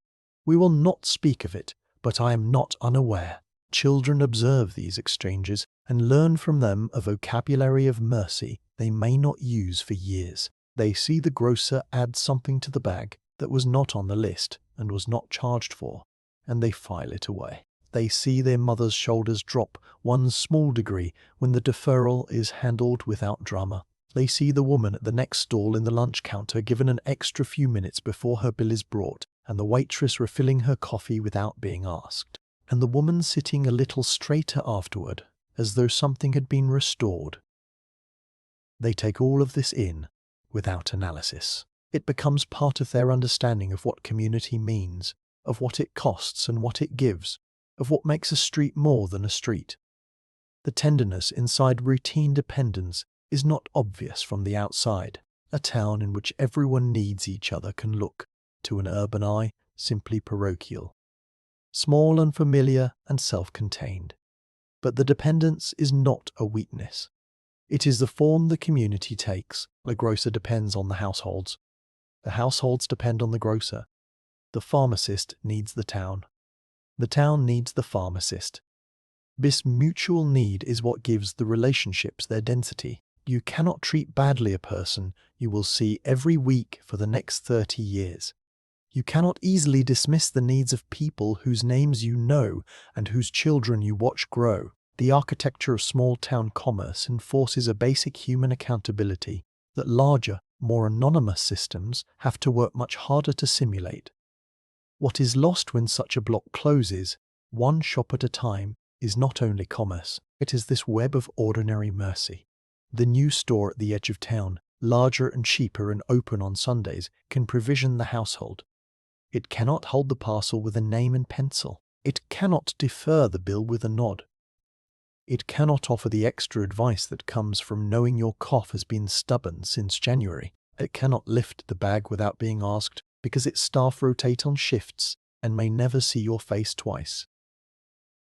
We will not speak of it, but I am not unaware." Children observe these exchanges and learn from them a vocabulary of mercy they may not use for years. They see the grocer add something to the bag that was not on the list and was not charged for, and they file it away. They see their mother's shoulders drop one small degree when the deferral is handled without drama. They see the woman at the next stall in the lunch counter given an extra few minutes before her bill is brought, and the waitress refilling her coffee without being asked, and the woman sitting a little straighter afterward, as though something had been restored. They take all of this in without analysis. It becomes part of their understanding of what community means, of what it costs and what it gives, of what makes a street more than a street. The tenderness inside routine dependence is not obvious from the outside. A town in which everyone needs each other can look, to an urban eye, simply parochial. Small and familiar and self-contained. But the dependence is not a weakness. It is the form the community takes. The grocer depends on the households. The households depend on the grocer. The pharmacist needs the town. The town needs the pharmacist. This mutual need is what gives the relationships their density. You cannot treat badly a person you will see every week for the next 30 years. You cannot easily dismiss the needs of people whose names you know and whose children you watch grow. The architecture of small-town commerce enforces a basic human accountability that larger, more anonymous systems have to work much harder to simulate. What is lost when such a block closes, one shop at a time, is not only commerce, it is this web of ordinary mercy. The new store at the edge of town, larger and cheaper and open on Sundays, can provision the household. It cannot hold the parcel with a name and pencil. It cannot defer the bill with a nod. It cannot offer the extra advice that comes from knowing your cough has been stubborn since January. It cannot lift the bag without being asked because its staff rotate on shifts and may never see your face twice.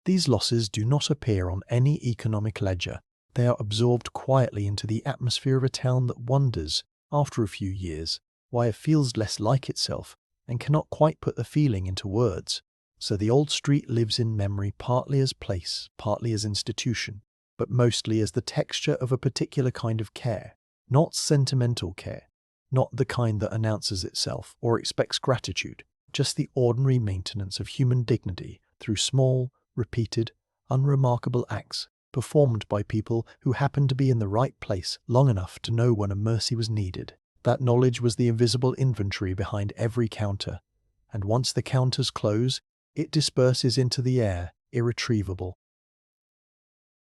These losses do not appear on any economic ledger. They are absorbed quietly into the atmosphere of a town that wonders, after a few years, why it feels less like itself and cannot quite put the feeling into words. So the old street lives in memory partly as place, partly as institution, but mostly as the texture of a particular kind of care. Not sentimental care, not the kind that announces itself or expects gratitude, just the ordinary maintenance of human dignity through small, repeated, unremarkable acts performed by people who happened to be in the right place long enough to know when a mercy was needed. That knowledge was the invisible inventory behind every counter, and once the counters close, it disperses into the air, irretrievable.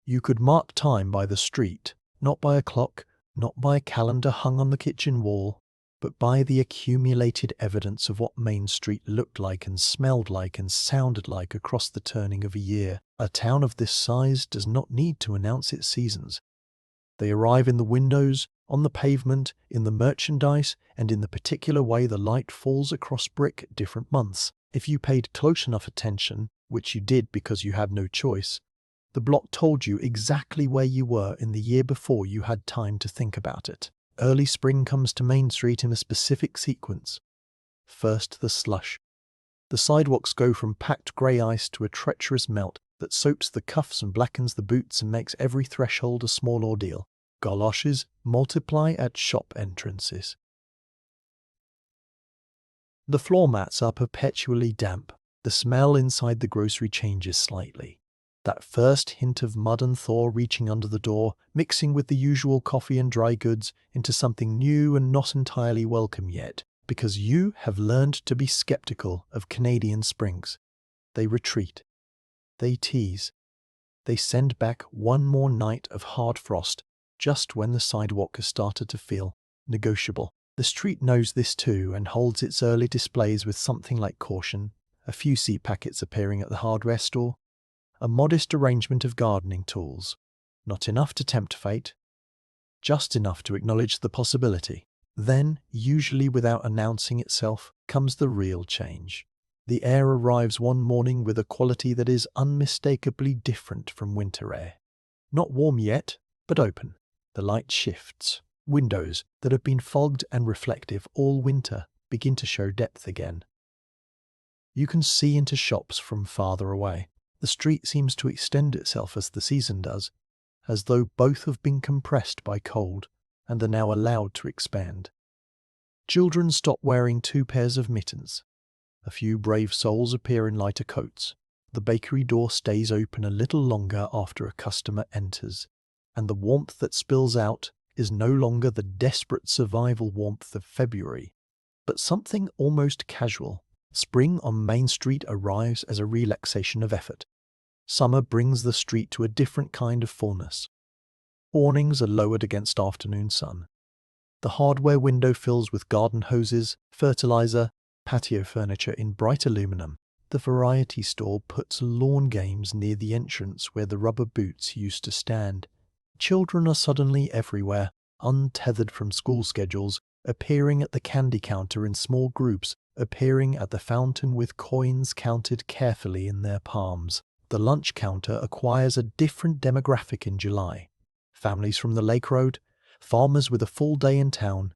You could mark time by the street, not by a clock, not by a calendar hung on the kitchen wall, but by the accumulated evidence of what Main Street looked like and smelled like and sounded like across the turning of a year. A town of this size does not need to announce its seasons. They arrive in the windows, on the pavement, in the merchandise, and in the particular way the light falls across brick at different months. If you paid close enough attention, which you did because you had no choice, the block told you exactly where you were in the year before you had time to think about it. Early spring comes to Main Street in a specific sequence. First, the slush. The sidewalks go from packed grey ice to a treacherous melt that soaks the cuffs and blackens the boots and makes every threshold a small ordeal. Galoshes multiply at shop entrances. The floor mats are perpetually damp. The smell inside the grocery changes slightly. That first hint of mud and thaw reaching under the door, mixing with the usual coffee and dry goods into something new and not entirely welcome yet, because you have learned to be skeptical of Canadian springs. They retreat. They tease. They send back one more night of hard frost just when the sidewalk has started to feel negotiable. The street knows this too and holds its early displays with something like caution, a few seed packets appearing at the hardware store, a modest arrangement of gardening tools, not enough to tempt fate, just enough to acknowledge the possibility. Then, usually without announcing itself, comes the real change. The air arrives one morning with a quality that is unmistakably different from winter air. Not warm yet, but open. The light shifts. Windows that have been fogged and reflective all winter begin to show depth again. You can see into shops from farther away. The street seems to extend itself as the season does, as though both have been compressed by cold and are now allowed to expand. Children stop wearing 2 pairs of mittens. A few brave souls appear in lighter coats. The bakery door stays open a little longer after a customer enters, and the warmth that spills out is no longer the desperate survival warmth of February, but something almost casual. Spring on Main Street arrives as a relaxation of effort. Summer brings the street to a different kind of fullness. Awnings are lowered against afternoon sun. The hardware window fills with garden hoses, fertilizer, patio furniture in bright aluminum. The variety store puts lawn games near the entrance where the rubber boots used to stand. Children are suddenly everywhere, untethered from school schedules, appearing at the candy counter in small groups, appearing at the fountain with coins counted carefully in their palms. The lunch counter acquires a different demographic in July. Families from the Lake Road, farmers with a full day in town,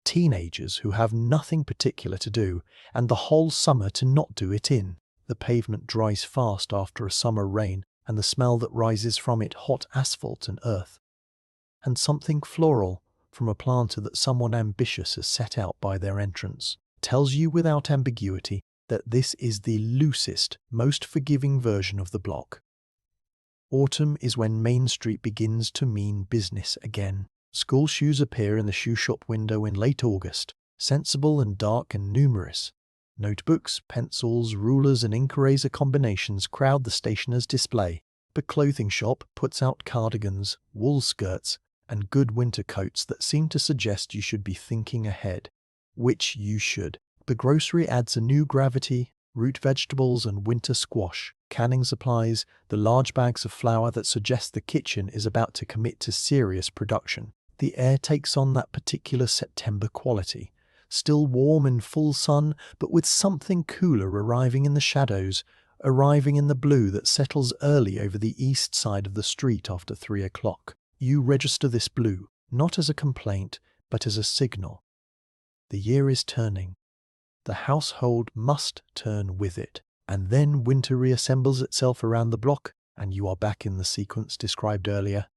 Teenagers who have nothing particular to do, and the whole summer to not do it in. The pavement dries fast after a summer rain, and the smell that rises from it, hot asphalt and earth. And something floral from a planter that someone ambitious has set out by their entrance tells you without ambiguity that this is the loosest, most forgiving version of the block. Autumn is when Main Street begins to mean business again. School shoes appear in the shoe shop window in late August, sensible and dark and numerous. Notebooks, pencils, rulers and ink eraser combinations crowd the stationer's display. The clothing shop puts out cardigans, wool skirts, and good winter coats that seem to suggest you should be thinking ahead. Which you should. The grocery adds a new gravity, root vegetables and winter squash, canning supplies, the large bags of flour that suggest the kitchen is about to commit to serious production. The air takes on that particular September quality. Still warm in full sun, but with something cooler arriving in the shadows, arriving in the blue that settles early over the east side of the street after 3 o'clock. You register this blue, not as a complaint, but as a signal. The year is turning. The household must turn with it. And then winter reassembles itself around the block, and you are back in the sequence described earlier.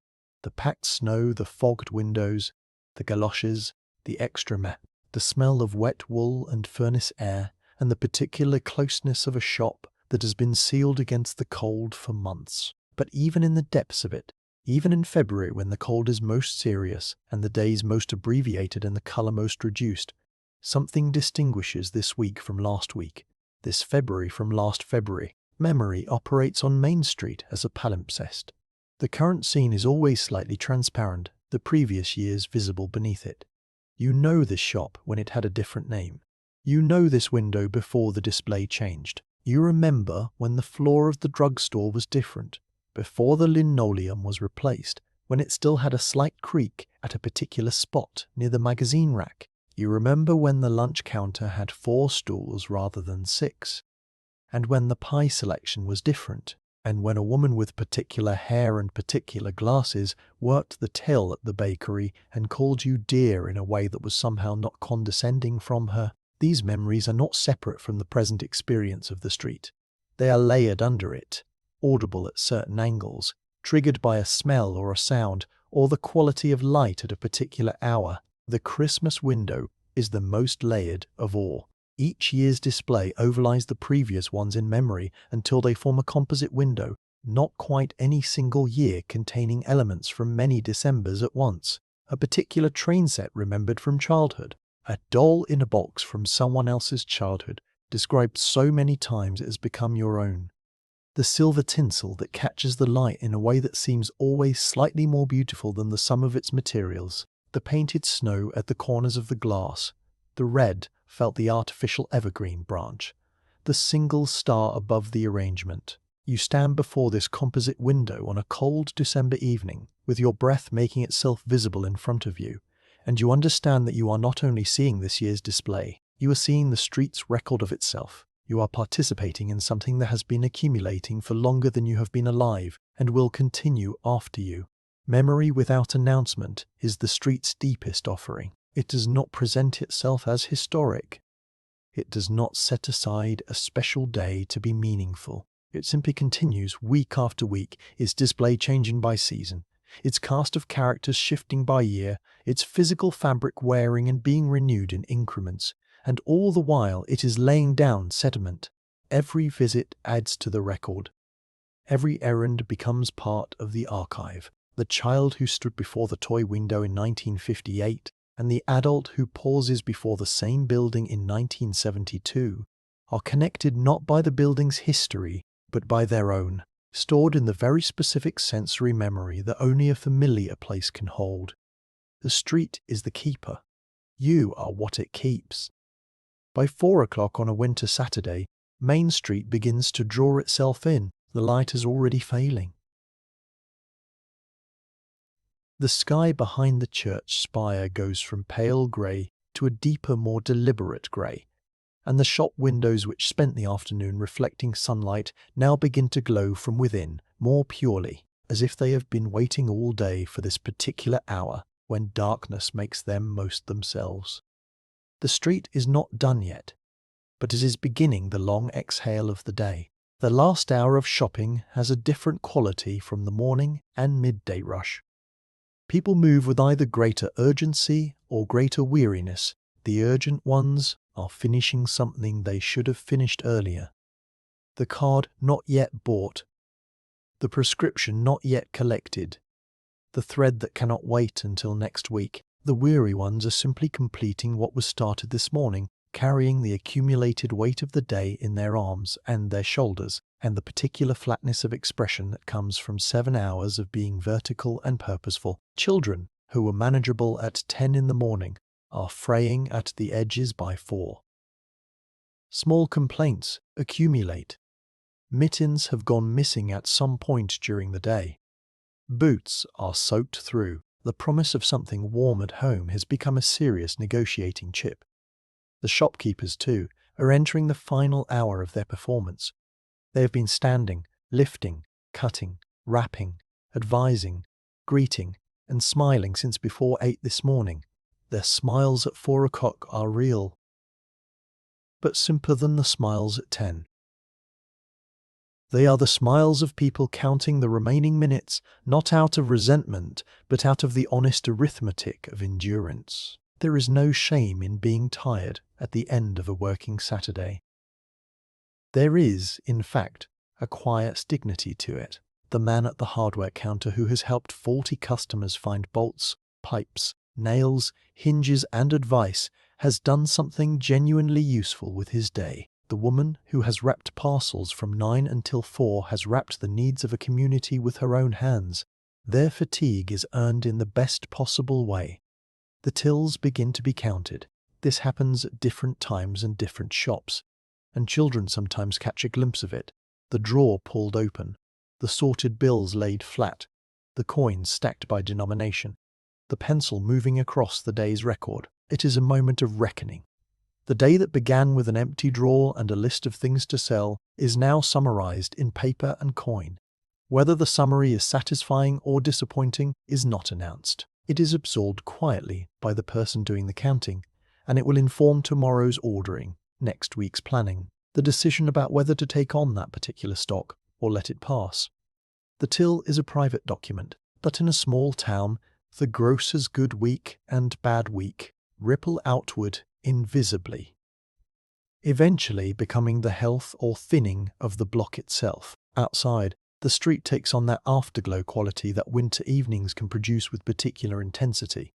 The packed snow, the fogged windows, the galoshes, the extra mat, the smell of wet wool and furnace air, and the particular closeness of a shop that has been sealed against the cold for months. But even in the depths of it, even in February when the cold is most serious and the days most abbreviated and the colour most reduced, something distinguishes this week from last week, this February from last February. Memory operates on Main Street as a palimpsest. The current scene is always slightly transparent, the previous years visible beneath it. You know this shop when it had a different name. You know this window before the display changed. You remember when the floor of the drugstore was different, before the linoleum was replaced, when it still had a slight creak at a particular spot near the magazine rack. You remember when the lunch counter had 4 stools rather than 6, and when the pie selection was different, and when a woman with particular hair and particular glasses worked the till at the bakery and called you dear in a way that was somehow not condescending from her. These memories are not separate from the present experience of the street. They are layered under it, audible at certain angles, triggered by a smell or a sound, or the quality of light at a particular hour. The Christmas window is the most layered of all. Each year's display overlies the previous ones in memory until they form a composite window, not quite any single year containing elements from many Decembers at once. A particular train set remembered from childhood. A doll in a box from someone else's childhood, described so many times it has become your own. The silver tinsel that catches the light in a way that seems always slightly more beautiful than the sum of its materials. The painted snow at the corners of the glass. The red felt the artificial evergreen branch. The single star above the arrangement. You stand before this composite window on a cold December evening, with your breath making itself visible in front of you, and you understand that you are not only seeing this year's display, you are seeing the street's record of itself. You are participating in something that has been accumulating for longer than you have been alive, and will continue after you. Memory without announcement is the street's deepest offering. It does not present itself as historic. It does not set aside a special day to be meaningful. It simply continues week after week, its display changing by season, its cast of characters shifting by year, its physical fabric wearing and being renewed in increments, and all the while it is laying down sediment. Every visit adds to the record. Every errand becomes part of the archive. The child who stood before the toy window in 1958 and the adult who pauses before the same building in 1972 are connected not by the building's history, but by their own, stored in the very specific sensory memory that only a familiar place can hold. The street is the keeper. You are what it keeps. By 4 o'clock on a winter Saturday, Main Street begins to draw itself in. The light is already failing. The sky behind the church spire goes from pale grey to a deeper, more deliberate grey, and the shop windows which spent the afternoon reflecting sunlight now begin to glow from within more purely, as if they have been waiting all day for this particular hour when darkness makes them most themselves. The street is not done yet, but it is beginning the long exhale of the day. The last hour of shopping has a different quality from the morning and midday rush. People move with either greater urgency or greater weariness. The urgent ones are finishing something they should have finished earlier. The card not yet bought. The prescription not yet collected. The thread that cannot wait until next week. The weary ones are simply completing what was started this morning, carrying the accumulated weight of the day in their arms and their shoulders, and the particular flatness of expression that comes from 7 hours of being vertical and purposeful. Children, who were manageable at 10 in the morning, are fraying at the edges by 4. Small complaints accumulate. Mittens have gone missing at some point during the day. Boots are soaked through. The promise of something warm at home has become a serious negotiating chip. The shopkeepers, too, are entering the final hour of their performance. They have been standing, lifting, cutting, wrapping, advising, greeting, and smiling since before 8 this morning. Their smiles at 4 o'clock are real, but simpler than the smiles at 10. They are the smiles of people counting the remaining minutes, not out of resentment, but out of the honest arithmetic of endurance. There is no shame in being tired at the end of a working Saturday. There is, in fact, a quiet dignity to it. The man at the hardware counter who has helped 40 customers find bolts, pipes, nails, hinges, and advice has done something genuinely useful with his day. The woman who has wrapped parcels from 9 until 4 has wrapped the needs of a community with her own hands. Their fatigue is earned in the best possible way. The tills begin to be counted. This happens at different times and different shops, and children sometimes catch a glimpse of it. The drawer pulled open, the sorted bills laid flat, the coins stacked by denomination, the pencil moving across the day's record. It is a moment of reckoning. The day that began with an empty drawer and a list of things to sell is now summarized in paper and coin. Whether the summary is satisfying or disappointing is not announced. It is absorbed quietly by the person doing the counting, and it will inform tomorrow's ordering, next week's planning, the decision about whether to take on that particular stock or let it pass. The till is a private document, but in a small town, the grocer's good week and bad week ripple outward invisibly, eventually becoming the health or thinning of the block itself. Outside, the street takes on that afterglow quality that winter evenings can produce with particular intensity.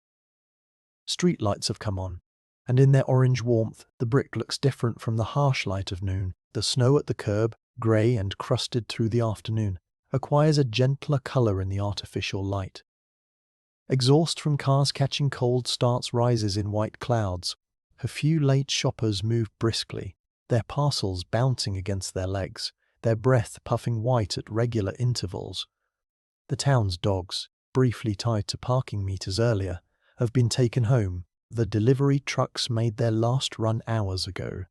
Street lights have come on, and in their orange warmth, the brick looks different from the harsh light of noon. The snow at the curb, grey and crusted through the afternoon, acquires a gentler colour in the artificial light. Exhaust from cars catching cold starts rises in white clouds. A few late shoppers move briskly, their parcels bouncing against their legs, their breath puffing white at regular intervals. The town's dogs, briefly tied to parking meters earlier, have been taken home. The delivery trucks made their last run hours ago.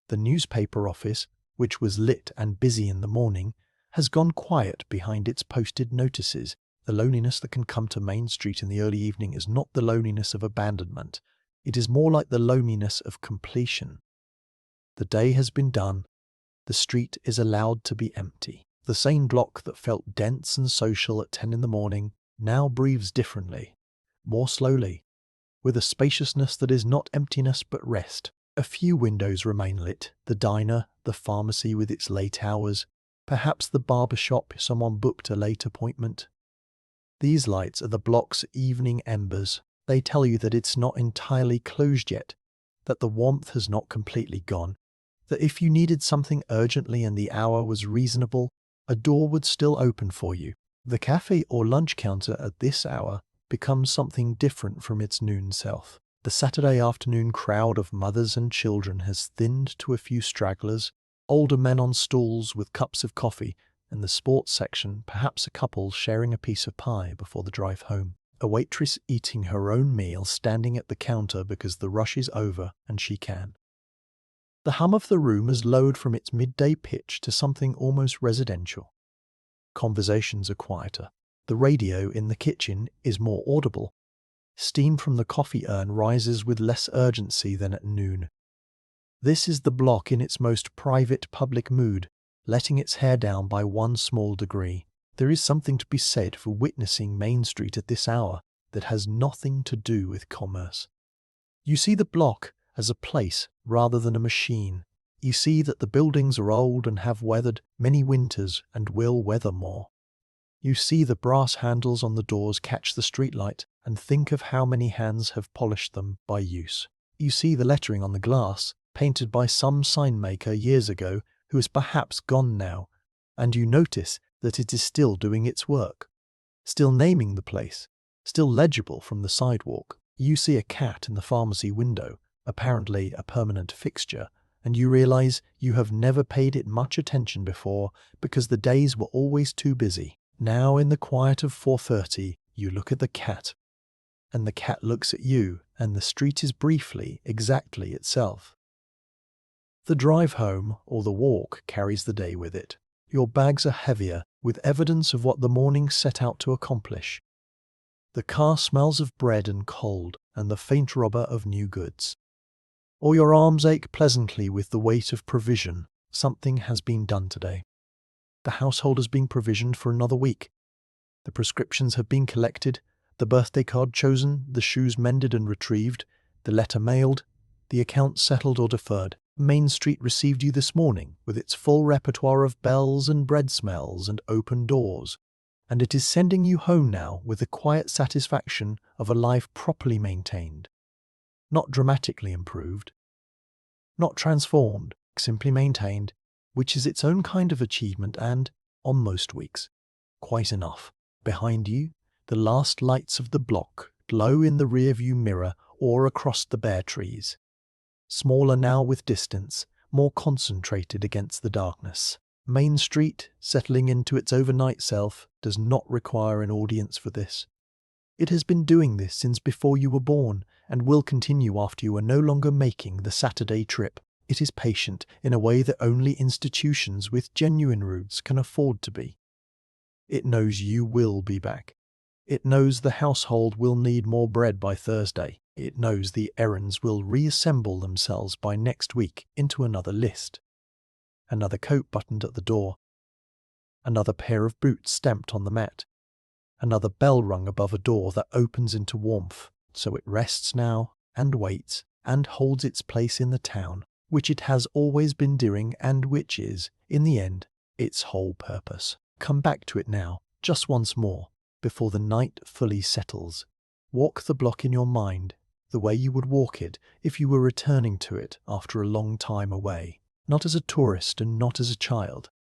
The newspaper office, which was lit and busy in the morning, has gone quiet behind its posted notices. The loneliness that can come to Main Street in the early evening is not the loneliness of abandonment. It is more like the loneliness of completion. The day has been done. The street is allowed to be empty. The same block that felt dense and social at 10 in the morning now breathes differently, more slowly, with a spaciousness that is not emptiness but rest. A few windows remain lit, the diner, the pharmacy with its late hours, perhaps the barbershop if someone booked a late appointment. These lights are the block's evening embers. They tell you that it's not entirely closed yet, that the warmth has not completely gone, that if you needed something urgently and the hour was reasonable, a door would still open for you. The cafe or lunch counter at this hour becomes something different from its noon self. The Saturday afternoon crowd of mothers and children has thinned to a few stragglers, older men on stools with cups of coffee, and the sports section, perhaps a couple sharing a piece of pie before the drive home. A waitress eating her own meal standing at the counter because the rush is over and she can. The hum of the room has lowered from its midday pitch to something almost residential. Conversations are quieter. The radio in the kitchen is more audible. Steam from the coffee urn rises with less urgency than at noon. This is the block in its most private public mood, letting its hair down by one small degree. There is something to be said for witnessing Main Street at this hour that has nothing to do with commerce. You see the block as a place rather than a machine. You see that the buildings are old and have weathered many winters and will weather more. You see the brass handles on the doors catch the streetlight and think of how many hands have polished them by use. You see the lettering on the glass, painted by some sign maker years ago who is perhaps gone now, and you notice that it is still doing its work, still naming the place, still legible from the sidewalk. You see a cat in the pharmacy window, apparently a permanent fixture, and you realize you have never paid it much attention before because the days were always too busy. Now in the quiet of 4:30, you look at the cat, and the cat looks at you, and the street is briefly exactly itself. The drive home, or the walk, carries the day with it. Your bags are heavier, with evidence of what the morning set out to accomplish. The car smells of bread and cold, and the faint robber of new goods. Or your arms ache pleasantly with the weight of provision. Something has been done today. The household has been provisioned for another week. The prescriptions have been collected, the birthday card chosen, the shoes mended and retrieved, the letter mailed, the account settled or deferred. Main Street received you this morning with its full repertoire of bells and bread smells and open doors, and it is sending you home now with the quiet satisfaction of a life properly maintained, not dramatically improved, not transformed, simply maintained, which is its own kind of achievement and, on most weeks, quite enough. Behind you, the last lights of the block glow in the rear-view mirror or across the bare trees. Smaller now with distance, more concentrated against the darkness. Main Street, settling into its overnight self, does not require an audience for this. It has been doing this since before you were born, and will continue after you are no longer making the Saturday trip. It is patient in a way that only institutions with genuine roots can afford to be. It knows you will be back. It knows the household will need more bread by Thursday. It knows the errands will reassemble themselves by next week into another list. Another coat buttoned at the door. Another pair of boots stamped on the mat. Another bell rung above a door that opens into warmth. So it rests now, and waits, and holds its place in the town, which it has always been doing and which is, in the end, its whole purpose. Come back to it now, just once more, before the night fully settles. Walk the block in your mind, the way you would walk it if you were returning to it after a long time away, not as a tourist and not as a child,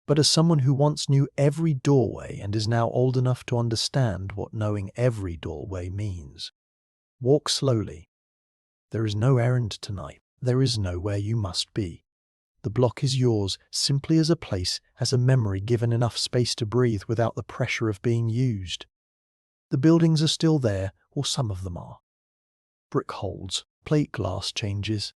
but as someone who once knew every doorway and is now old enough to understand what knowing every doorway means. Walk slowly. There is no errand tonight. There is nowhere you must be. The block is yours simply as a place, as a memory given enough space to breathe without the pressure of being used. The buildings are still there, or some of them are. Brick holds, plate glass changes.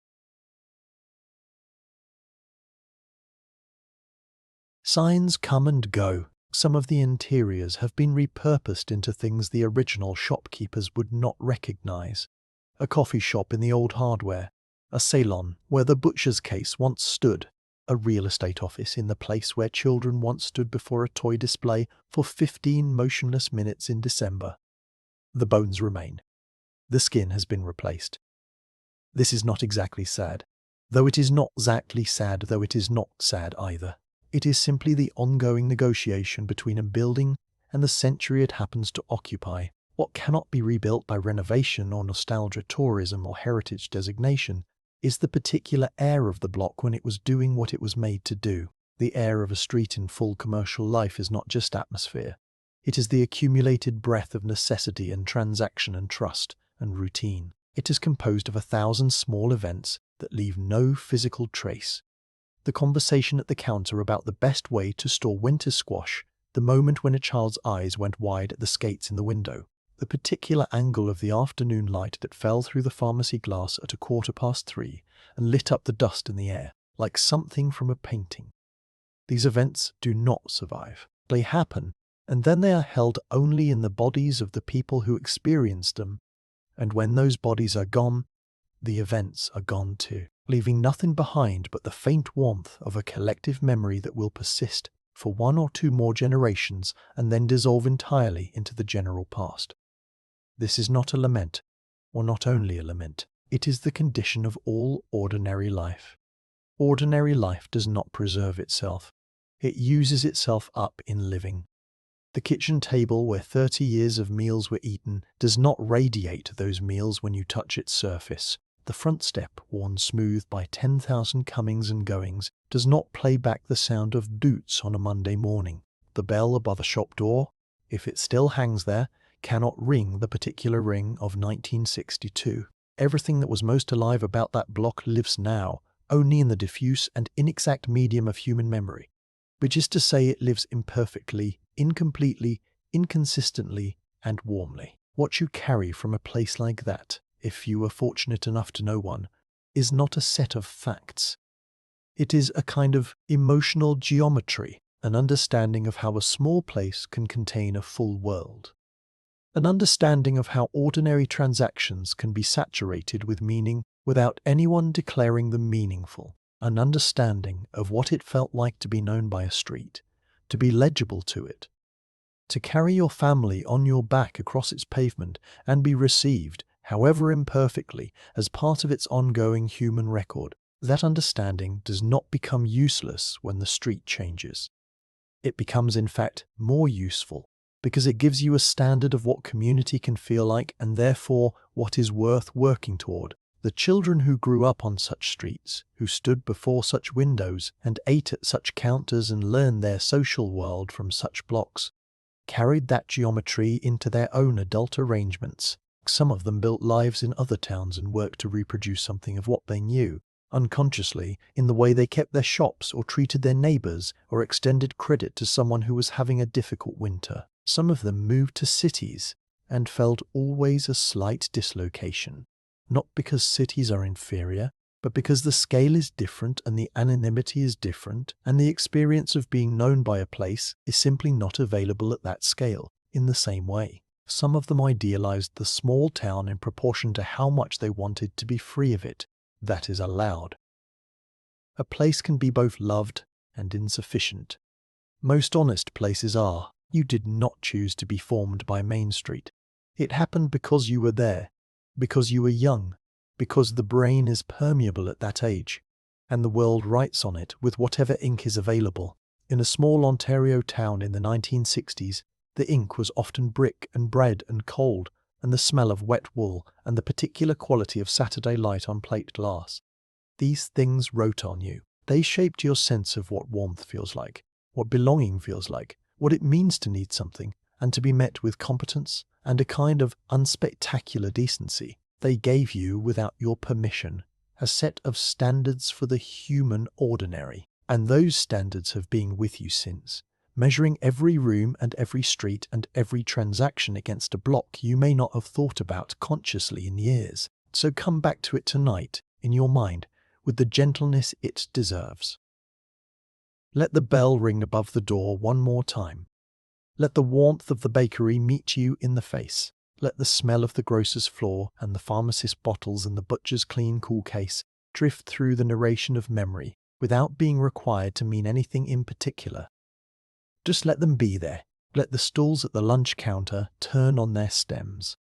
Signs come and go. Some of the interiors have been repurposed into things the original shopkeepers would not recognize. A coffee shop in the old hardware, a salon where the butcher's case once stood, a real estate office in the place where children once stood before a toy display for 15 motionless minutes in December. The bones remain. The skin has been replaced. This is not exactly sad, though it is not exactly sad, though it is not sad either. It is simply the ongoing negotiation between a building and the century it happens to occupy. What cannot be rebuilt by renovation or nostalgia tourism or heritage designation is the particular air of the block when it was doing what it was made to do. The air of a street in full commercial life is not just atmosphere. It is the accumulated breath of necessity and transaction and trust and routine. It is composed of 1,000 small events that leave no physical trace. The conversation at the counter about the best way to store winter squash, the moment when a child's eyes went wide at the skates in the window, the particular angle of the afternoon light that fell through the pharmacy glass at 3:15 and lit up the dust in the air, like something from a painting. These events do not survive. They happen, and then they are held only in the bodies of the people who experienced them, And when those bodies are gone, the events are gone too, leaving nothing behind but the faint warmth of a collective memory that will persist for 1 or 2 more generations and then dissolve entirely into the general past. This is not a lament, or not only a lament, it is the condition of all ordinary life. Ordinary life does not preserve itself. It uses itself up in living. The kitchen table where 30 years of meals were eaten does not radiate those meals when you touch its surface. The front step, worn smooth by 10,000 comings and goings, does not play back the sound of boots on a Monday morning. The bell above a shop door, if it still hangs there, cannot ring the particular ring of 1962. Everything that was most alive about that block lives now, only in the diffuse and inexact medium of human memory, which is to say it lives imperfectly, incompletely, inconsistently, and warmly. What you carry from a place like that, if you were fortunate enough to know one, is not a set of facts. It is a kind of emotional geometry, an understanding of how a small place can contain a full world. An understanding of how ordinary transactions can be saturated with meaning without anyone declaring them meaningful. An understanding of what it felt like to be known by a street, to be legible to it, to carry your family on your back across its pavement and be received, however imperfectly, as part of its ongoing human record. That understanding does not become useless when the street changes. It becomes, in fact, more useful, because it gives you a standard of what community can feel like and therefore what is worth working toward. The children who grew up on such streets, who stood before such windows and ate at such counters and learned their social world from such blocks, carried that geometry into their own adult arrangements. Some of them built lives in other towns and worked to reproduce something of what they knew, unconsciously, in the way they kept their shops or treated their neighbors or extended credit to someone who was having a difficult winter. Some of them moved to cities and felt always a slight dislocation, not because cities are inferior, but because the scale is different and the anonymity is different, and the experience of being known by a place is simply not available at that scale in the same way. Some of them idealized the small town in proportion to how much they wanted to be free of it. That is allowed. A place can be both loved and insufficient. Most honest places are. You did not choose to be formed by Main Street. It happened because you were there, because you were young, because the brain is permeable at that age, and the world writes on it with whatever ink is available. In a small Ontario town in the 1960s, the ink was often brick and bread and cold, and the smell of wet wool, and the particular quality of Saturday light on plate glass. These things wrote on you. They shaped your sense of what warmth feels like, what belonging feels like, what it means to need something, and to be met with competence and a kind of unspectacular decency. They gave you, without your permission, a set of standards for the human ordinary, and those standards have been with you since, measuring every room and every street and every transaction against a block you may not have thought about consciously in years. So come back to it tonight, in your mind, with the gentleness it deserves. Let the bell ring above the door one more time. Let the warmth of the bakery meet you in the face. Let the smell of the grocer's floor and the pharmacist's bottles and the butcher's clean cool case drift through the narration of memory without being required to mean anything in particular. Just let them be there. Let the stools at the lunch counter turn on their stems.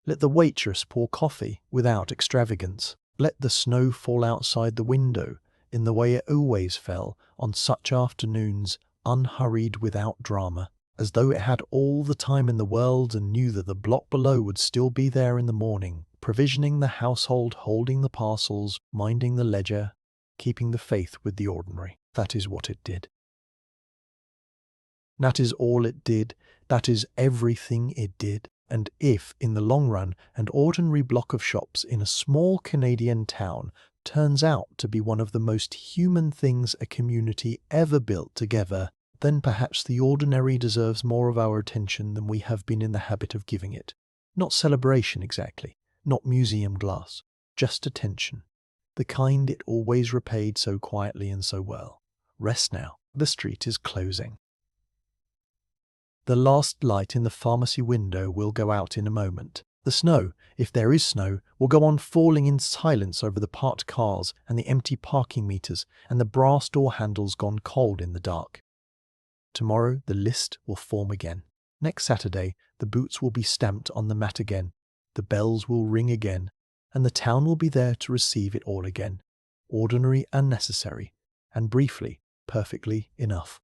Let the waitress pour coffee without extravagance. Let the snow fall outside the window in the way it always fell on such afternoons, unhurried, without drama, as though it had all the time in the world and knew that the block below would still be there in the morning, provisioning the household, holding the parcels, minding the ledger, keeping the faith with the ordinary. That is what it did. That is all it did. That is everything it did. And if, in the long run, an ordinary block of shops in a small Canadian town turns out to be one of the most human things a community ever built together, then perhaps the ordinary deserves more of our attention than we have been in the habit of giving it. Not celebration exactly, not museum glass, just attention, the kind it always repaid so quietly and so well. Rest now, the street is closing. The last light in the pharmacy window will go out in a moment. The snow, if there is snow, will go on falling in silence over the parked cars and the empty parking meters and the brass door handles gone cold in the dark. Tomorrow the list will form again. Next Saturday the boots will be stamped on the mat again, the bells will ring again, and the town will be there to receive it all again, ordinary and necessary, and briefly, perfectly enough.